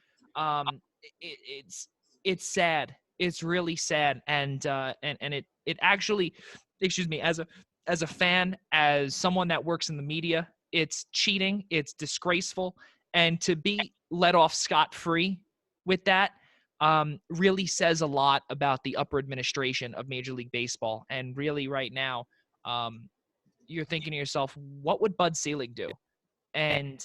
It's sad. It's really sad, and it actually, excuse me, as a fan, as someone that works in the media, it's cheating. It's disgraceful, and to be let off scot-free with that really says a lot about the upper administration of Major League Baseball. And really right now, you're thinking to yourself, what would Bud Selig do? And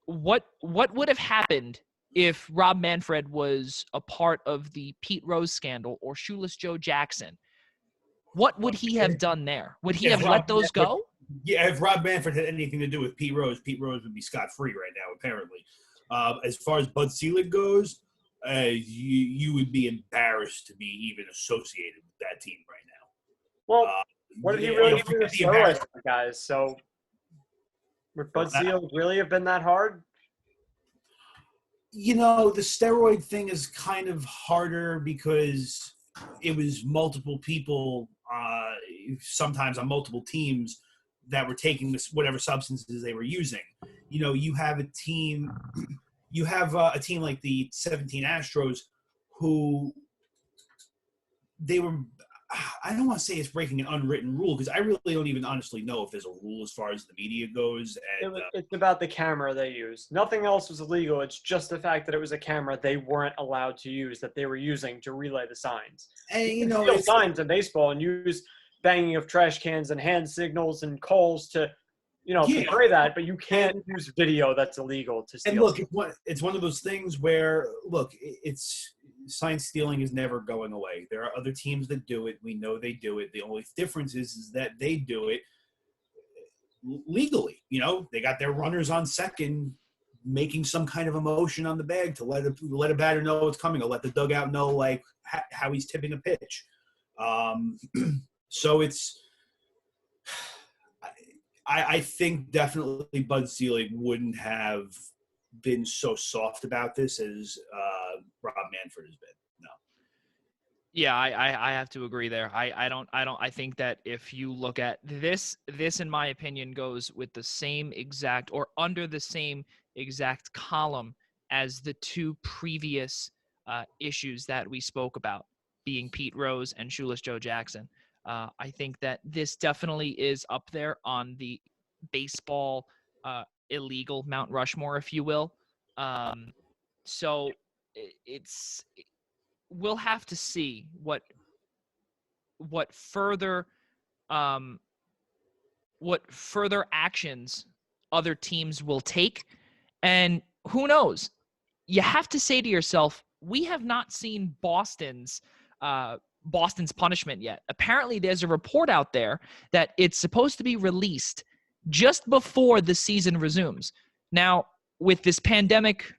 what would have happened if Rob Manfred was a part of the Pete Rose scandal or Shoeless Joe Jackson? What would he have done there? Would he have let those go? Yeah, if Rob Manfred had anything to do with Pete Rose would be scot-free right now, apparently. As far as Bud Selig goes, you would be embarrassed to be even associated with that team right now. Well, what did he really do to steroids, guys? So would Bud Selig really have been that hard? The steroid thing is kind of harder because it was multiple people, sometimes on multiple teams, that were taking whatever substances they were using. You have a team you have a team like the 17 Astros who they were – I don't want to say it's breaking an unwritten rule because I really don't even honestly know if there's a rule as far as the media goes. And, it's about the camera they used. Nothing else was illegal. It's just the fact that it was a camera they weren't allowed to use that they were using to relay the signs. and You can steal signs in baseball and use banging of trash cans and hand signals and calls to, portray that, but you can't use video that's illegal to steal. And look, it's one of those things where, look, it's sign stealing is never going away. There are other teams that do it. We know they do it. The only difference is that they do it legally. They got their runners on second making some kind of a motion on the bag to let a batter know it's coming or let the dugout know, like, how he's tipping a pitch. So it's I think definitely Bud Selig wouldn't have been so soft about this as Rob Manfred has been. No. Yeah, I have to agree there. I think that if you look at this in my opinion goes with the same exact or under the same exact column as the two previous issues that we spoke about, being Pete Rose and Shoeless Joe Jackson. I think that this definitely is up there on the baseball illegal Mount Rushmore, if you will. So we'll have to see what further actions other teams will take, and who knows? You have to say to yourself, we have not seen Boston's punishment yet. Apparently, there's a report out there that it's supposed to be released just before the season resumes. Now, with this pandemic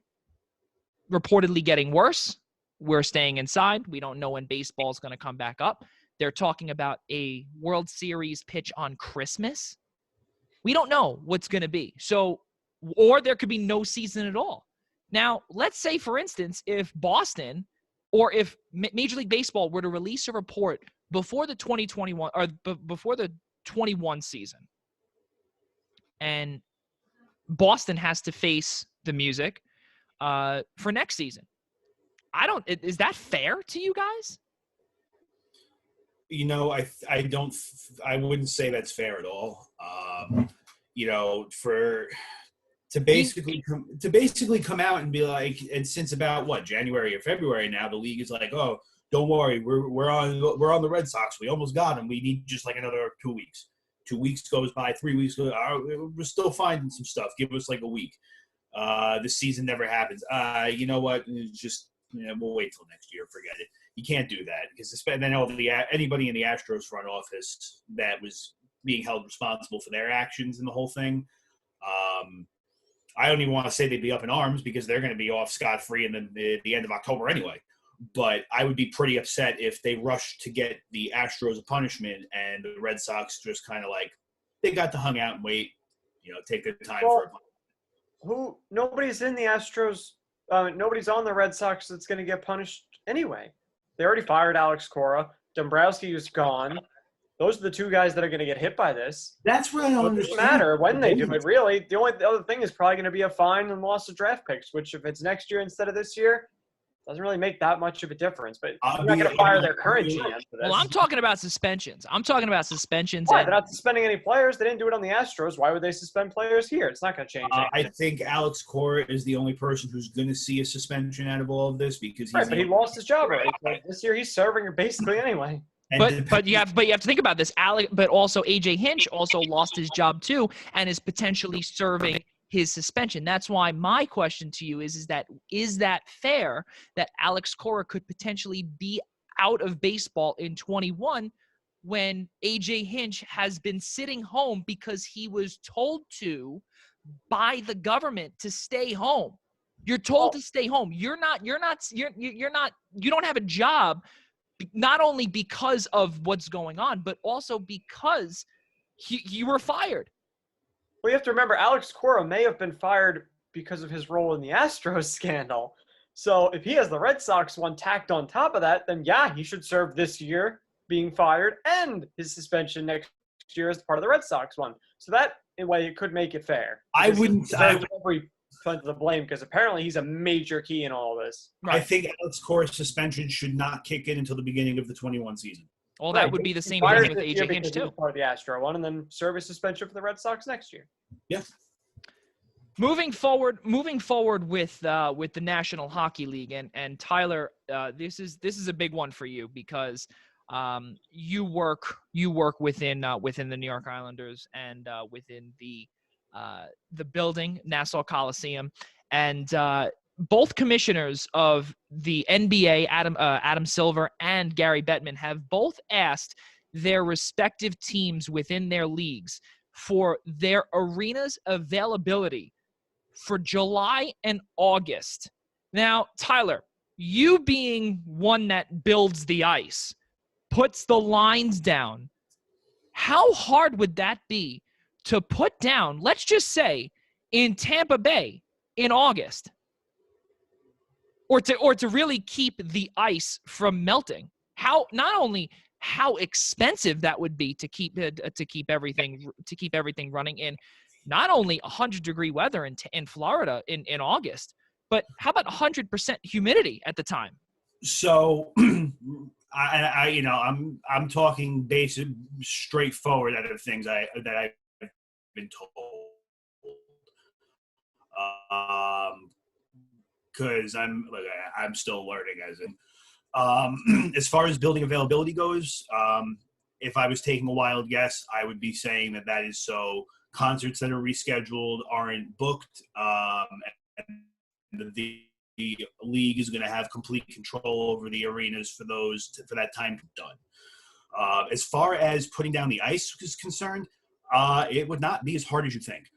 reportedly getting worse, we're staying inside. We don't know when baseball is going to come back up. They're talking about a World Series pitch on Christmas. We don't know what's going to be. So, or there could be no season at all. Now, let's say, for instance, if Boston or if Major League Baseball were to release a report before the 2021 or before the 21 season, and Boston has to face the music for next season. Is that fair to you guys? I wouldn't say that's fair at all. To basically come out and be like, and since about January or February now, the league is like, oh, don't worry, we're on the Red Sox. We almost got them. We need just like another 2 weeks. 2 weeks goes by, 3 weeks goes. We're still finding some stuff. Give us like a week. The season never happens. You know what? Just we'll wait till next year. Forget it. You can't do that because then anybody in the Astros front office that was being held responsible for their actions and the whole thing. I don't even want to say they'd be up in arms because they're going to be off scot-free in the end of October anyway. But I would be pretty upset if they rushed to get the Astros a punishment and the Red Sox just kind of like they got to hang out and wait, take their time for a punishment. Nobody's in the Astros. Nobody's on the Red Sox that's going to get punished anyway. They already fired Alex Cora. Dombrowski is gone. Those are the two guys that are going to get hit by this. That's what I don't understand. It doesn't matter when they do it, really. The other thing is probably going to be a fine and loss of draft picks, which if it's next year instead of this year, doesn't really make that much of a difference. But I'm not going to fire their current GM for this. Well, I'm talking about suspensions. Why? They're not suspending any players. They didn't do it on the Astros. Why would they suspend players here? It's not going to change anything. I think Alex Cora is the only person who's going to see a suspension out of all of this because but he lost his job already. Like, this year he's serving basically anyway. But you have to think about this. But also AJ Hinch also lost his job too and is potentially serving his suspension. That's why my question to you is that fair that Alex Cora could potentially be out of baseball in 21 when AJ Hinch has been sitting home because he was told to by the government to stay home. You're told to stay home. You don't have a job. Not only because of what's going on, but also because you were fired. Well, you have to remember, Alex Cora may have been fired because of his role in the Astros scandal. So if he has the Red Sox one tacked on top of that, then yeah, he should serve this year being fired and his suspension next year as part of the Red Sox one. So that, in a way, it could make it fair. I wouldn't. Every the blame because apparently he's a major key in all of this. Right. I think Alex Cora's suspension should not kick in until the beginning of the 21 season. Well, that would be the same Fired thing with this year AJ Hinch because he was too. part of the Astro one, and then serve a suspension for the Red Sox next year. Yeah. Moving forward with the National Hockey League, and Tyler, this is a big one for you because you work within the New York Islanders and within the building, Nassau Coliseum, and both commissioners of the NBA, Adam Silver and Gary Bettman, have both asked their respective teams within their leagues for their arena's availability for July and August. Now, Tyler, you being one that builds the ice, puts the lines down, how hard would that be to put down, let's just say, in Tampa Bay in August? Or to really keep the ice from melting? Not only how expensive that would be to keep everything running in not only 100-degree weather in Florida in August, but how about 100% humidity at the time? So, I'm talking basic, straightforward out of things that I've been told. Because I'm still learning as far as building availability goes. If I was taking a wild guess, I would be saying that is so concerts that are rescheduled aren't booked, and the league is going to have complete control over the arenas for that time done. As far as putting down the ice is concerned, it would not be as hard as you think.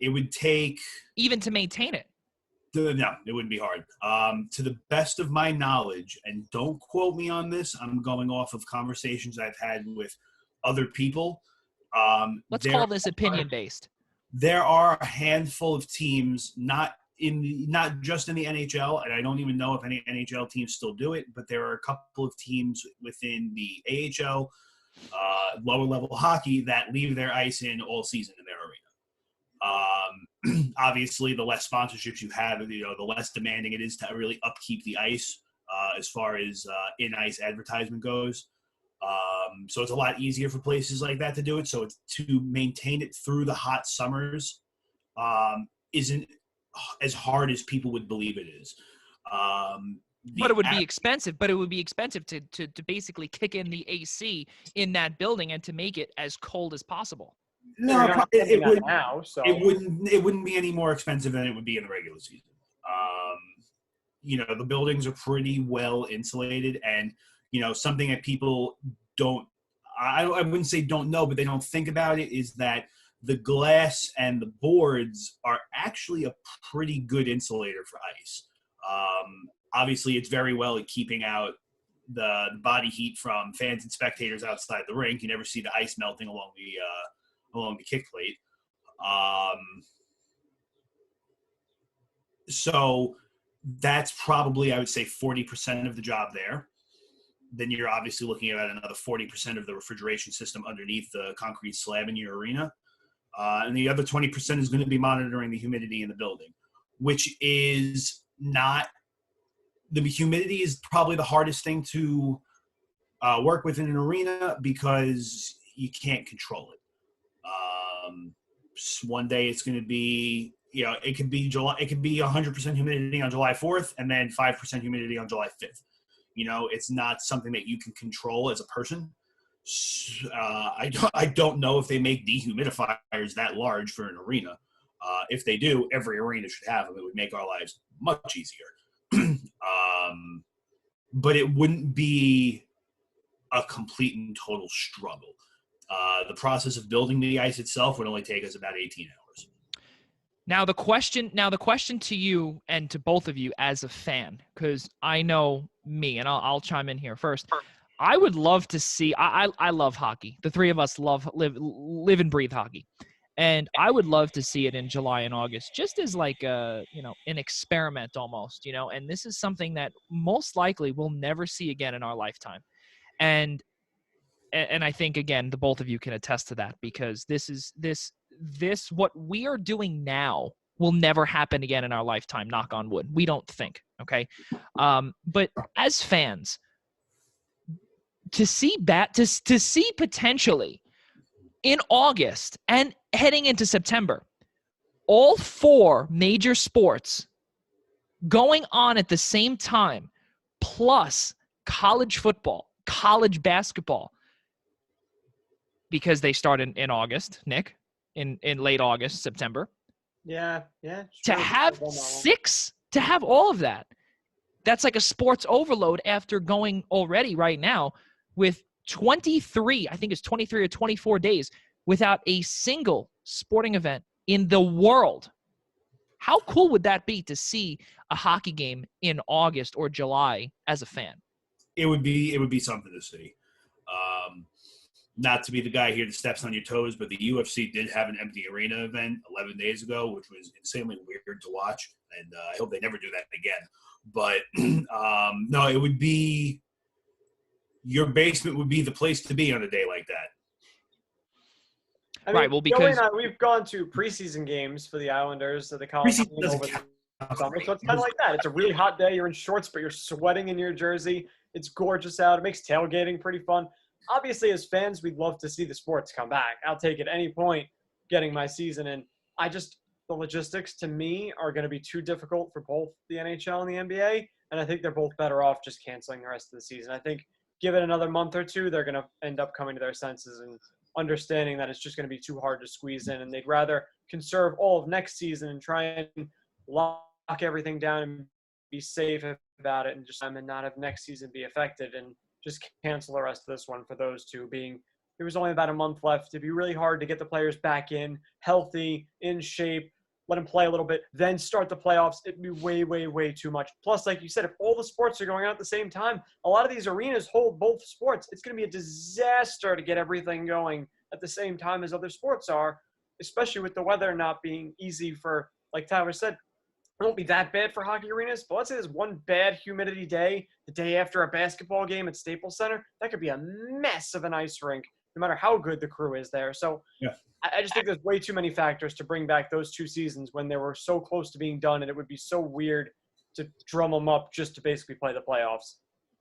It would take even to maintain it. No, it wouldn't be hard. To the best of my knowledge, and don't quote me on this, I'm going off of conversations I've had with other people. Let's call this opinion-based. There are a handful of teams, not just in the NHL, and I don't even know if any NHL teams still do it, but there are a couple of teams within the AHL, lower-level hockey, that leave their ice in all season in their arena. Obviously, the less sponsorships you have, the less demanding it is to really upkeep the ice as far as in-ice advertisement goes. So it's a lot easier for places like that to do it. So to maintain it through the hot summers isn't as hard as people would believe it is. But it would be expensive. But it would be expensive to basically kick in the AC in that building and to make it as cold as possible. No, it wouldn't be any more expensive than it would be in the regular season. The buildings are pretty well insulated, and something that people I wouldn't say don't know, but they don't think about it, is that the glass and the boards are actually a pretty good insulator for ice. Obviously, it's very well at keeping out the body heat from fans and spectators outside the rink. You never see the ice melting along the kick plate. So that's probably, I would say, 40% of the job there. Then you're obviously looking at another 40% of the refrigeration system underneath the concrete slab in your arena. And the other 20% is going to be monitoring the humidity in the building, which is not – the humidity is probably the hardest thing to work with in an arena because you can't control it. One day it's going to be – it could be 100% humidity on July 4th and then 5% humidity on July 5th. It's not something that you can control as a person. I don't know if they make dehumidifiers that large for an arena. If they do, every arena should have them. It would make our lives much easier. But it wouldn't be a complete and total struggle. The process of building the ice itself would only take us about 18 hours. Now the question to you and to both of you as a fan, because I know me, and I'll chime in here first. I would love to see. I love hockey. The three of us live and breathe hockey, and I would love to see it in July and August, just as like an experiment almost. And this is something that most likely we'll never see again in our lifetime, and I think again the both of you can attest to that, because this what we are doing now will never happen again in our lifetime, knock on wood. We don't think, okay? But as fans, to see potentially in August and heading into September, all 4 major sports going on at the same time, plus college football, college basketball, because they start in August, Nick, in late August, September. Yeah. To have all of that, that's like a sports overload after going already right now with 23, I think it's 23 or 24 days without a single sporting event in the world. How cool would that be to see a hockey game in August or July as a fan? It would be something to see. Not to be the guy here that steps on your toes, but the UFC did have an empty arena event 11 days ago, which was insanely weird to watch, and I hope they never do that again. But no, it would be – your basement would be the place to be on a day like that. I mean, right, well, because Joey and I, we've gone to preseason games for the Islanders of the college team over the summer, so it's kind of like that. It's a really hot day. You're in shorts, but you're sweating in your jersey. It's gorgeous out. It makes tailgating pretty fun. Obviously, as fans, we'd love to see the sports come back. I'll take at any point getting my season in. The logistics to me are going to be too difficult for both the NHL and the NBA, and I think they're both better off just canceling the rest of the season. I think give it another month or two, they're going to end up coming to their senses and understanding that it's just going to be too hard to squeeze in, and they'd rather conserve all of next season and try and lock everything down and be safe about it and not have next season be affected and just cancel the rest of this one for those two being – there was only about a month left. It'd be really hard to get the players back in, healthy, in shape, let them play a little bit, then start the playoffs. It'd be way, way, way too much. Plus, like you said, if all the sports are going on at the same time, a lot of these arenas hold both sports. It's going to be a disaster to get everything going at the same time as other sports are, especially with the weather not being easy for, like Tyler said, it won't be that bad for hockey arenas, but let's say there's one bad humidity day, the day after a basketball game at Staples Center, that could be a mess of an ice rink, no matter how good the crew is there. So yeah. I just think there's way too many factors to bring back those 2 seasons when they were so close to being done, and it would be so weird to drum them up just to basically play the playoffs.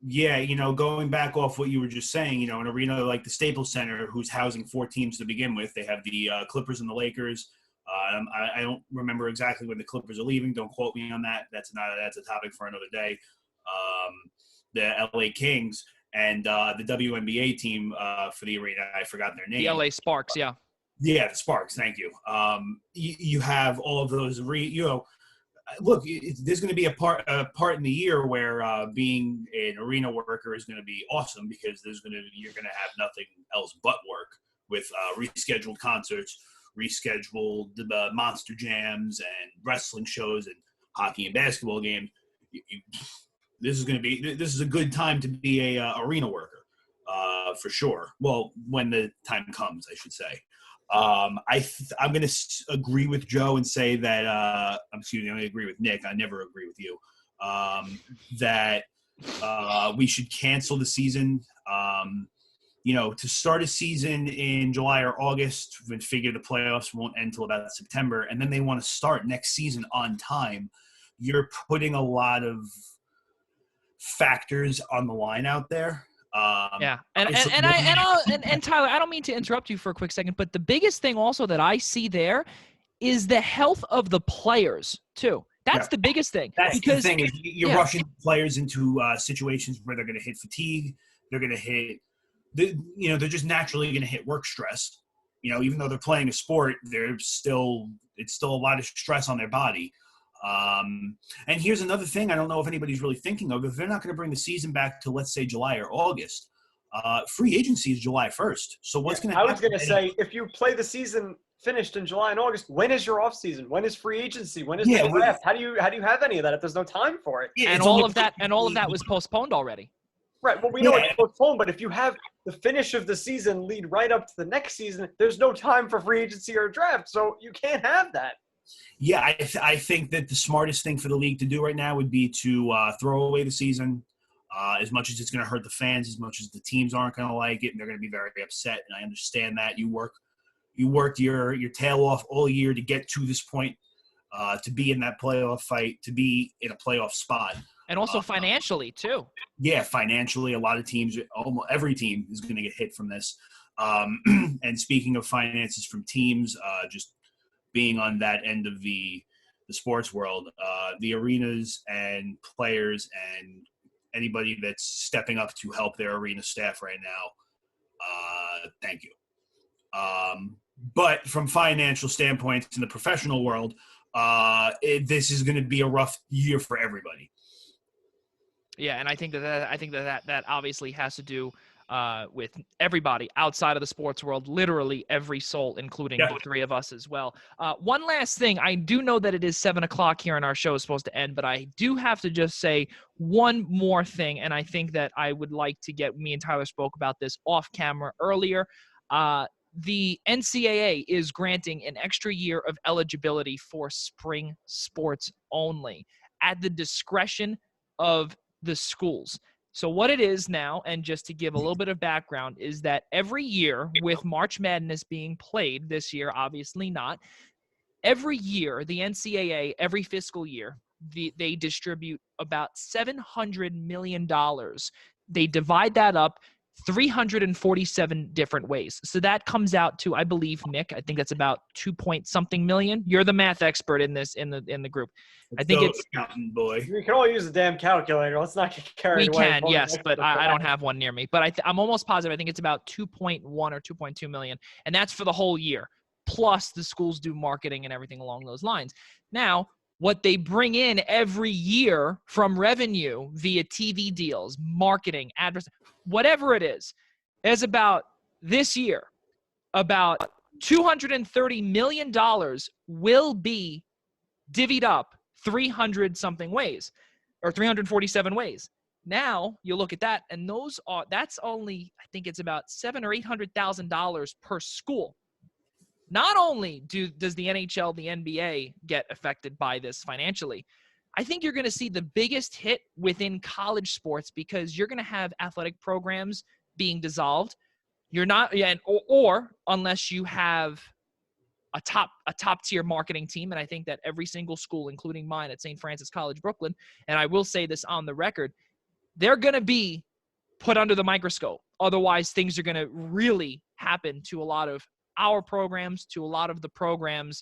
Yeah, going back off what you were just saying, an arena like the Staples Center, who's housing 4 teams to begin with, they have the Clippers and the Lakers. I don't remember exactly when the Clippers are leaving. Don't quote me on that. That's a topic for another day. The LA Kings and the WNBA team for the arena. I forgot their name. The LA Sparks, yeah. Yeah, the Sparks. Thank you. You have all of those. Look, there's going to be a part in the year where being an arena worker is going to be awesome because you're going to have nothing else but work with rescheduled concerts, rescheduled monster jams and wrestling shows and hockey and basketball games. This is a good time to be a arena worker for sure. Well, when the time comes, I should say. I'm going to agree with Joe and say that I'm going to agree with Nick. I never agree with you. That we should cancel the season. To start a season in July or August, we figure the playoffs won't end until about September, and then they want to start next season on time. You're putting a lot of factors on the line out there. Yeah, and Tyler, I don't mean to interrupt you for a quick second, but the biggest thing also that I see there is the health of the players too. That's the biggest thing. That's the thing is you're rushing players into situations where they're going to hit fatigue. They're going to hit. They're just naturally going to hit work stress. Even though they're playing a sport, it's still a lot of stress on their body. And here's another thing I don't know if anybody's really thinking of. If they're not going to bring the season back to, let's say, July or August, free agency is July 1st. So what's going to happen? I was going to say, if you play the season finished in July and August, when is your off season? When is free agency? When is the draft? How do you have any of that if there's no time for it? Yeah, and all of that was postponed already. Right. Well, we know it's postponed, but if you have the finish of the season lead right up to the next season, there's no time for free agency or draft. So you can't have that. Yeah, I think that the smartest thing for the league to do right now would be to throw away the season, as much as it's going to hurt the fans, as much as the teams aren't going to like it, and they're going to be very upset. And I understand that you work You worked your tail off all year to get to this point, to be in that playoff fight, to be in a playoff spot. And also financially, too. Yeah, financially, a lot of teams, almost every team is going to get hit from this. And speaking of finances from teams, just being on that end of the sports world, the arenas and players and anybody that's stepping up to help their arena staff right now, thank you. But from financial standpoints in the professional world, this is going to be a rough year for everybody. Yeah, and I think that obviously has to do with everybody outside of the sports world, literally every soul, including the three of us as well. One last thing, I do know that it is 7:00 here and our show is supposed to end, but I do have to just say one more thing, and I think that I would like to get, me and Tyler spoke about this off camera earlier. The NCAA is granting an extra year of eligibility for spring sports only at the discretion of the schools. So what it is now, and just to give a little bit of background, is that every year, with March Madness being played, this year obviously not, every year the NCAA, every fiscal year, they distribute about $700 million. They divide that up 347 different ways. So that comes out to, I believe, Nick, I think that's about 2-point-something million. You're the math expert in this in the group. I think it's accountant boy. You can all use the damn calculator. Let's not get carried away. We can, yes, but I don't have one near me. But I'm almost positive. I think it's about 2.1 or 2.2 million, and that's for the whole year. Plus the schools do marketing and everything along those lines. Now, what they bring in every year from revenue via TV deals, marketing, advertising, whatever it is about this year, about $230 million will be divvied up 300-something ways, or 347 ways. Now you look at that, and that's only, I think it's about $700,000 or $800,000 per school. Not only does the NHL, the NBA get affected by this financially, I think you're going to see the biggest hit within college sports, because you're going to have athletic programs being dissolved. You're not, or unless you have a top tier marketing team, and I think that every single school, including mine at St. Francis College, Brooklyn, and I will say this on the record, they're going to be put under the microscope. Otherwise, things are going to really happen to a lot of our programs, to a lot of the programs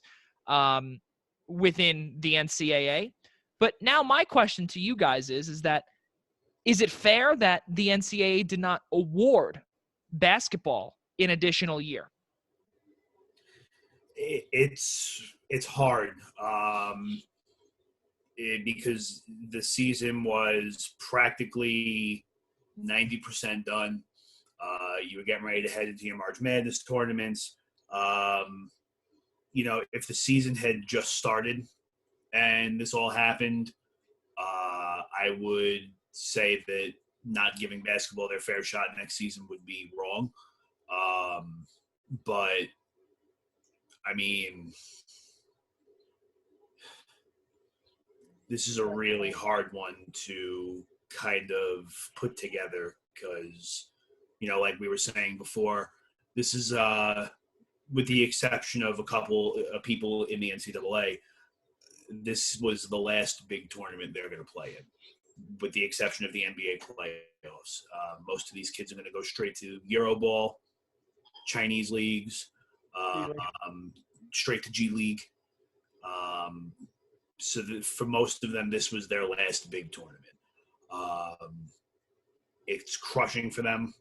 within the NCAA. But now my question to you guys is it fair that the NCAA did not award basketball an additional year? It's hard because the season was practically 90% done. You were getting ready to head into your March Madness tournaments. If the season had just started and this all happened, I would say that not giving basketball their fair shot next season would be wrong. But, I mean, this is a really hard one to kind of put together because, like we were saying before, this is with the exception of a couple of people in the NCAA, this was the last big tournament they're going to play in, with the exception of the NBA playoffs. Most of these kids are going to go straight to Euroball, Chinese leagues, straight to G League. So for most of them, this was their last big tournament. It's crushing for them.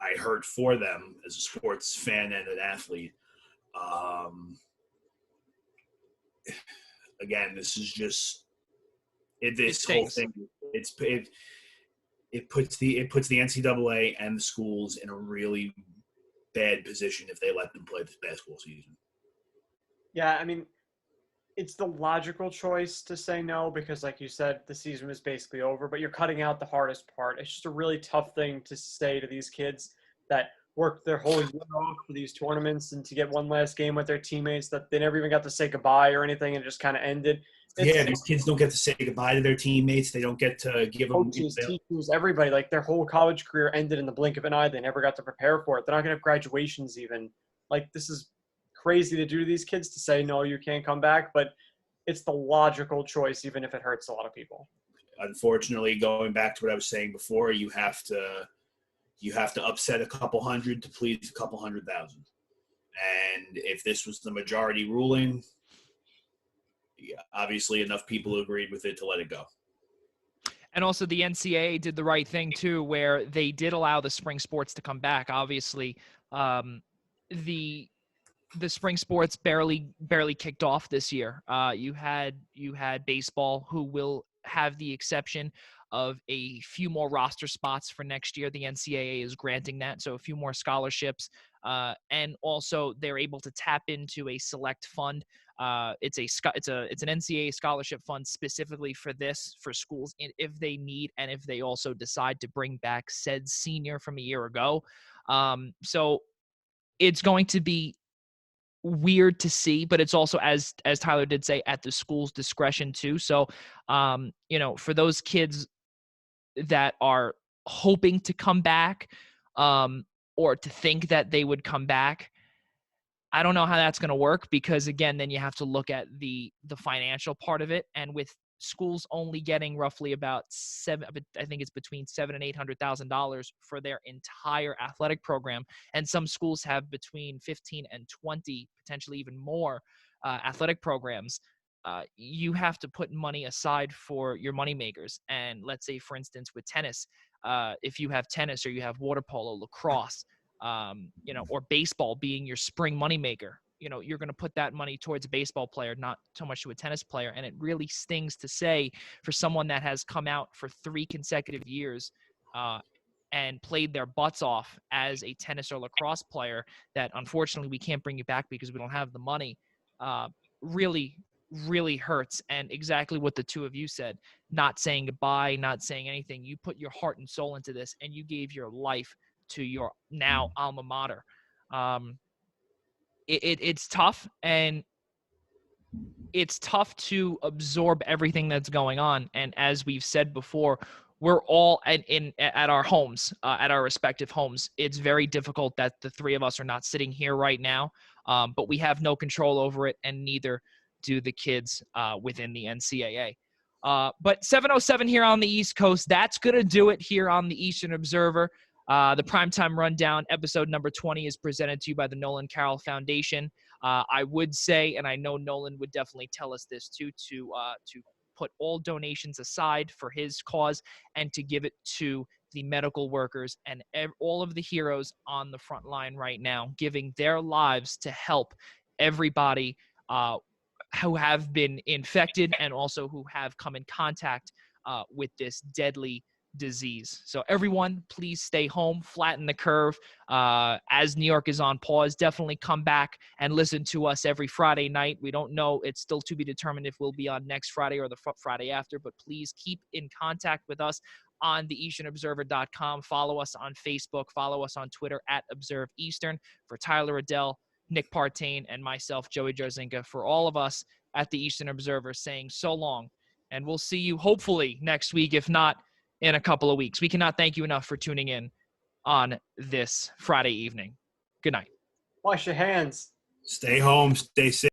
I hurt for them as a sports fan and an athlete. Again, this is just this whole thing. It puts the NCAA and the schools in a really bad position if they let them play this basketball season. Yeah, I mean, it's the logical choice to say no because, like you said, the season was basically over, but you're cutting out the hardest part. It's just a really tough thing to say to these kids that worked their whole year off for these tournaments and to get one last game with their teammates that they never even got to say goodbye or anything and it just kind of ended. These kids don't get to say goodbye to their teammates. They don't get to give them coaches, teachers, everybody. Like, their whole college career ended in the blink of an eye. They never got to prepare for it. They're not going to have graduations even. Like, this is crazy to do to these kids to say, no, you can't come back, but it's the logical choice, even if it hurts a lot of people. Unfortunately, going back to what I was saying before, you have to upset a couple hundred to please a couple 100,000. And if this was the majority ruling, obviously enough people agreed with it to let it go. And also the NCAA did the right thing too, where they did allow the spring sports to come back. Obviously, the spring sports barely kicked off this year. You had baseball, who will have the exception of a few more roster spots for next year. The NCAA is granting that, so a few more scholarships, and also they're able to tap into a select fund. It's an NCAA scholarship fund specifically for schools if they need, and if they also decide to bring back said senior from a year ago. So it's going to be weird to see, but it's also, as Tyler did say, at the school's discretion too. So, for those kids that are hoping to come back, or to think that they would come back, I don't know how that's going to work, because again, then you have to look at the financial part of it. And with schools only getting roughly about I think it's between $700,000 and $800,000 for their entire athletic program, and some schools have between 15 and 20, potentially even more, athletic programs. You have to put money aside for your moneymakers. And let's say, for instance, with tennis, if you have tennis, or you have water polo, lacrosse, or baseball being your spring moneymaker, you're going to put that money towards a baseball player, not so much to a tennis player. And it really stings to say, for someone that has come out for 3 consecutive years and played their butts off as a tennis or lacrosse player, that unfortunately we can't bring you back because we don't have the money, really, really hurts. And exactly what the two of you said, not saying goodbye, not saying anything. You put your heart and soul into this, and you gave your life to your now alma mater. It's tough, and it's tough to absorb everything that's going on. And as we've said before, we're all at our homes, at our respective homes. It's very difficult that the three of us are not sitting here right now, but we have no control over it, and neither do the kids within the NCAA. But 7:07 here on the East Coast. That's going to do it here on the Eastern Observer. The Primetime Rundown, episode number 20, is presented to you by the Nolan Carroll Foundation. I would say, and I know Nolan would definitely tell us this too, to put all donations aside for his cause, and to give it to the medical workers and all of the heroes on the front line right now, giving their lives to help everybody who have been infected, and also who have come in contact with this deadly disease. So everyone, please stay home, flatten the curve. As New York is on pause, definitely come back and listen to us every Friday night. We don't know. It's still to be determined if we'll be on next Friday or the Friday after, but please keep in contact with us on theeasternobserver.com. Follow us on Facebook. Follow us on Twitter at Observe Eastern. For Tyler Adelle, Nick Partain, and myself, Joey Jarzynka, for all of us at the Eastern Observer, saying so long, and we'll see you hopefully next week, if not in a couple of weeks. We cannot thank you enough for tuning in on this Friday evening. Good night. Wash your hands. Stay home. Stay safe.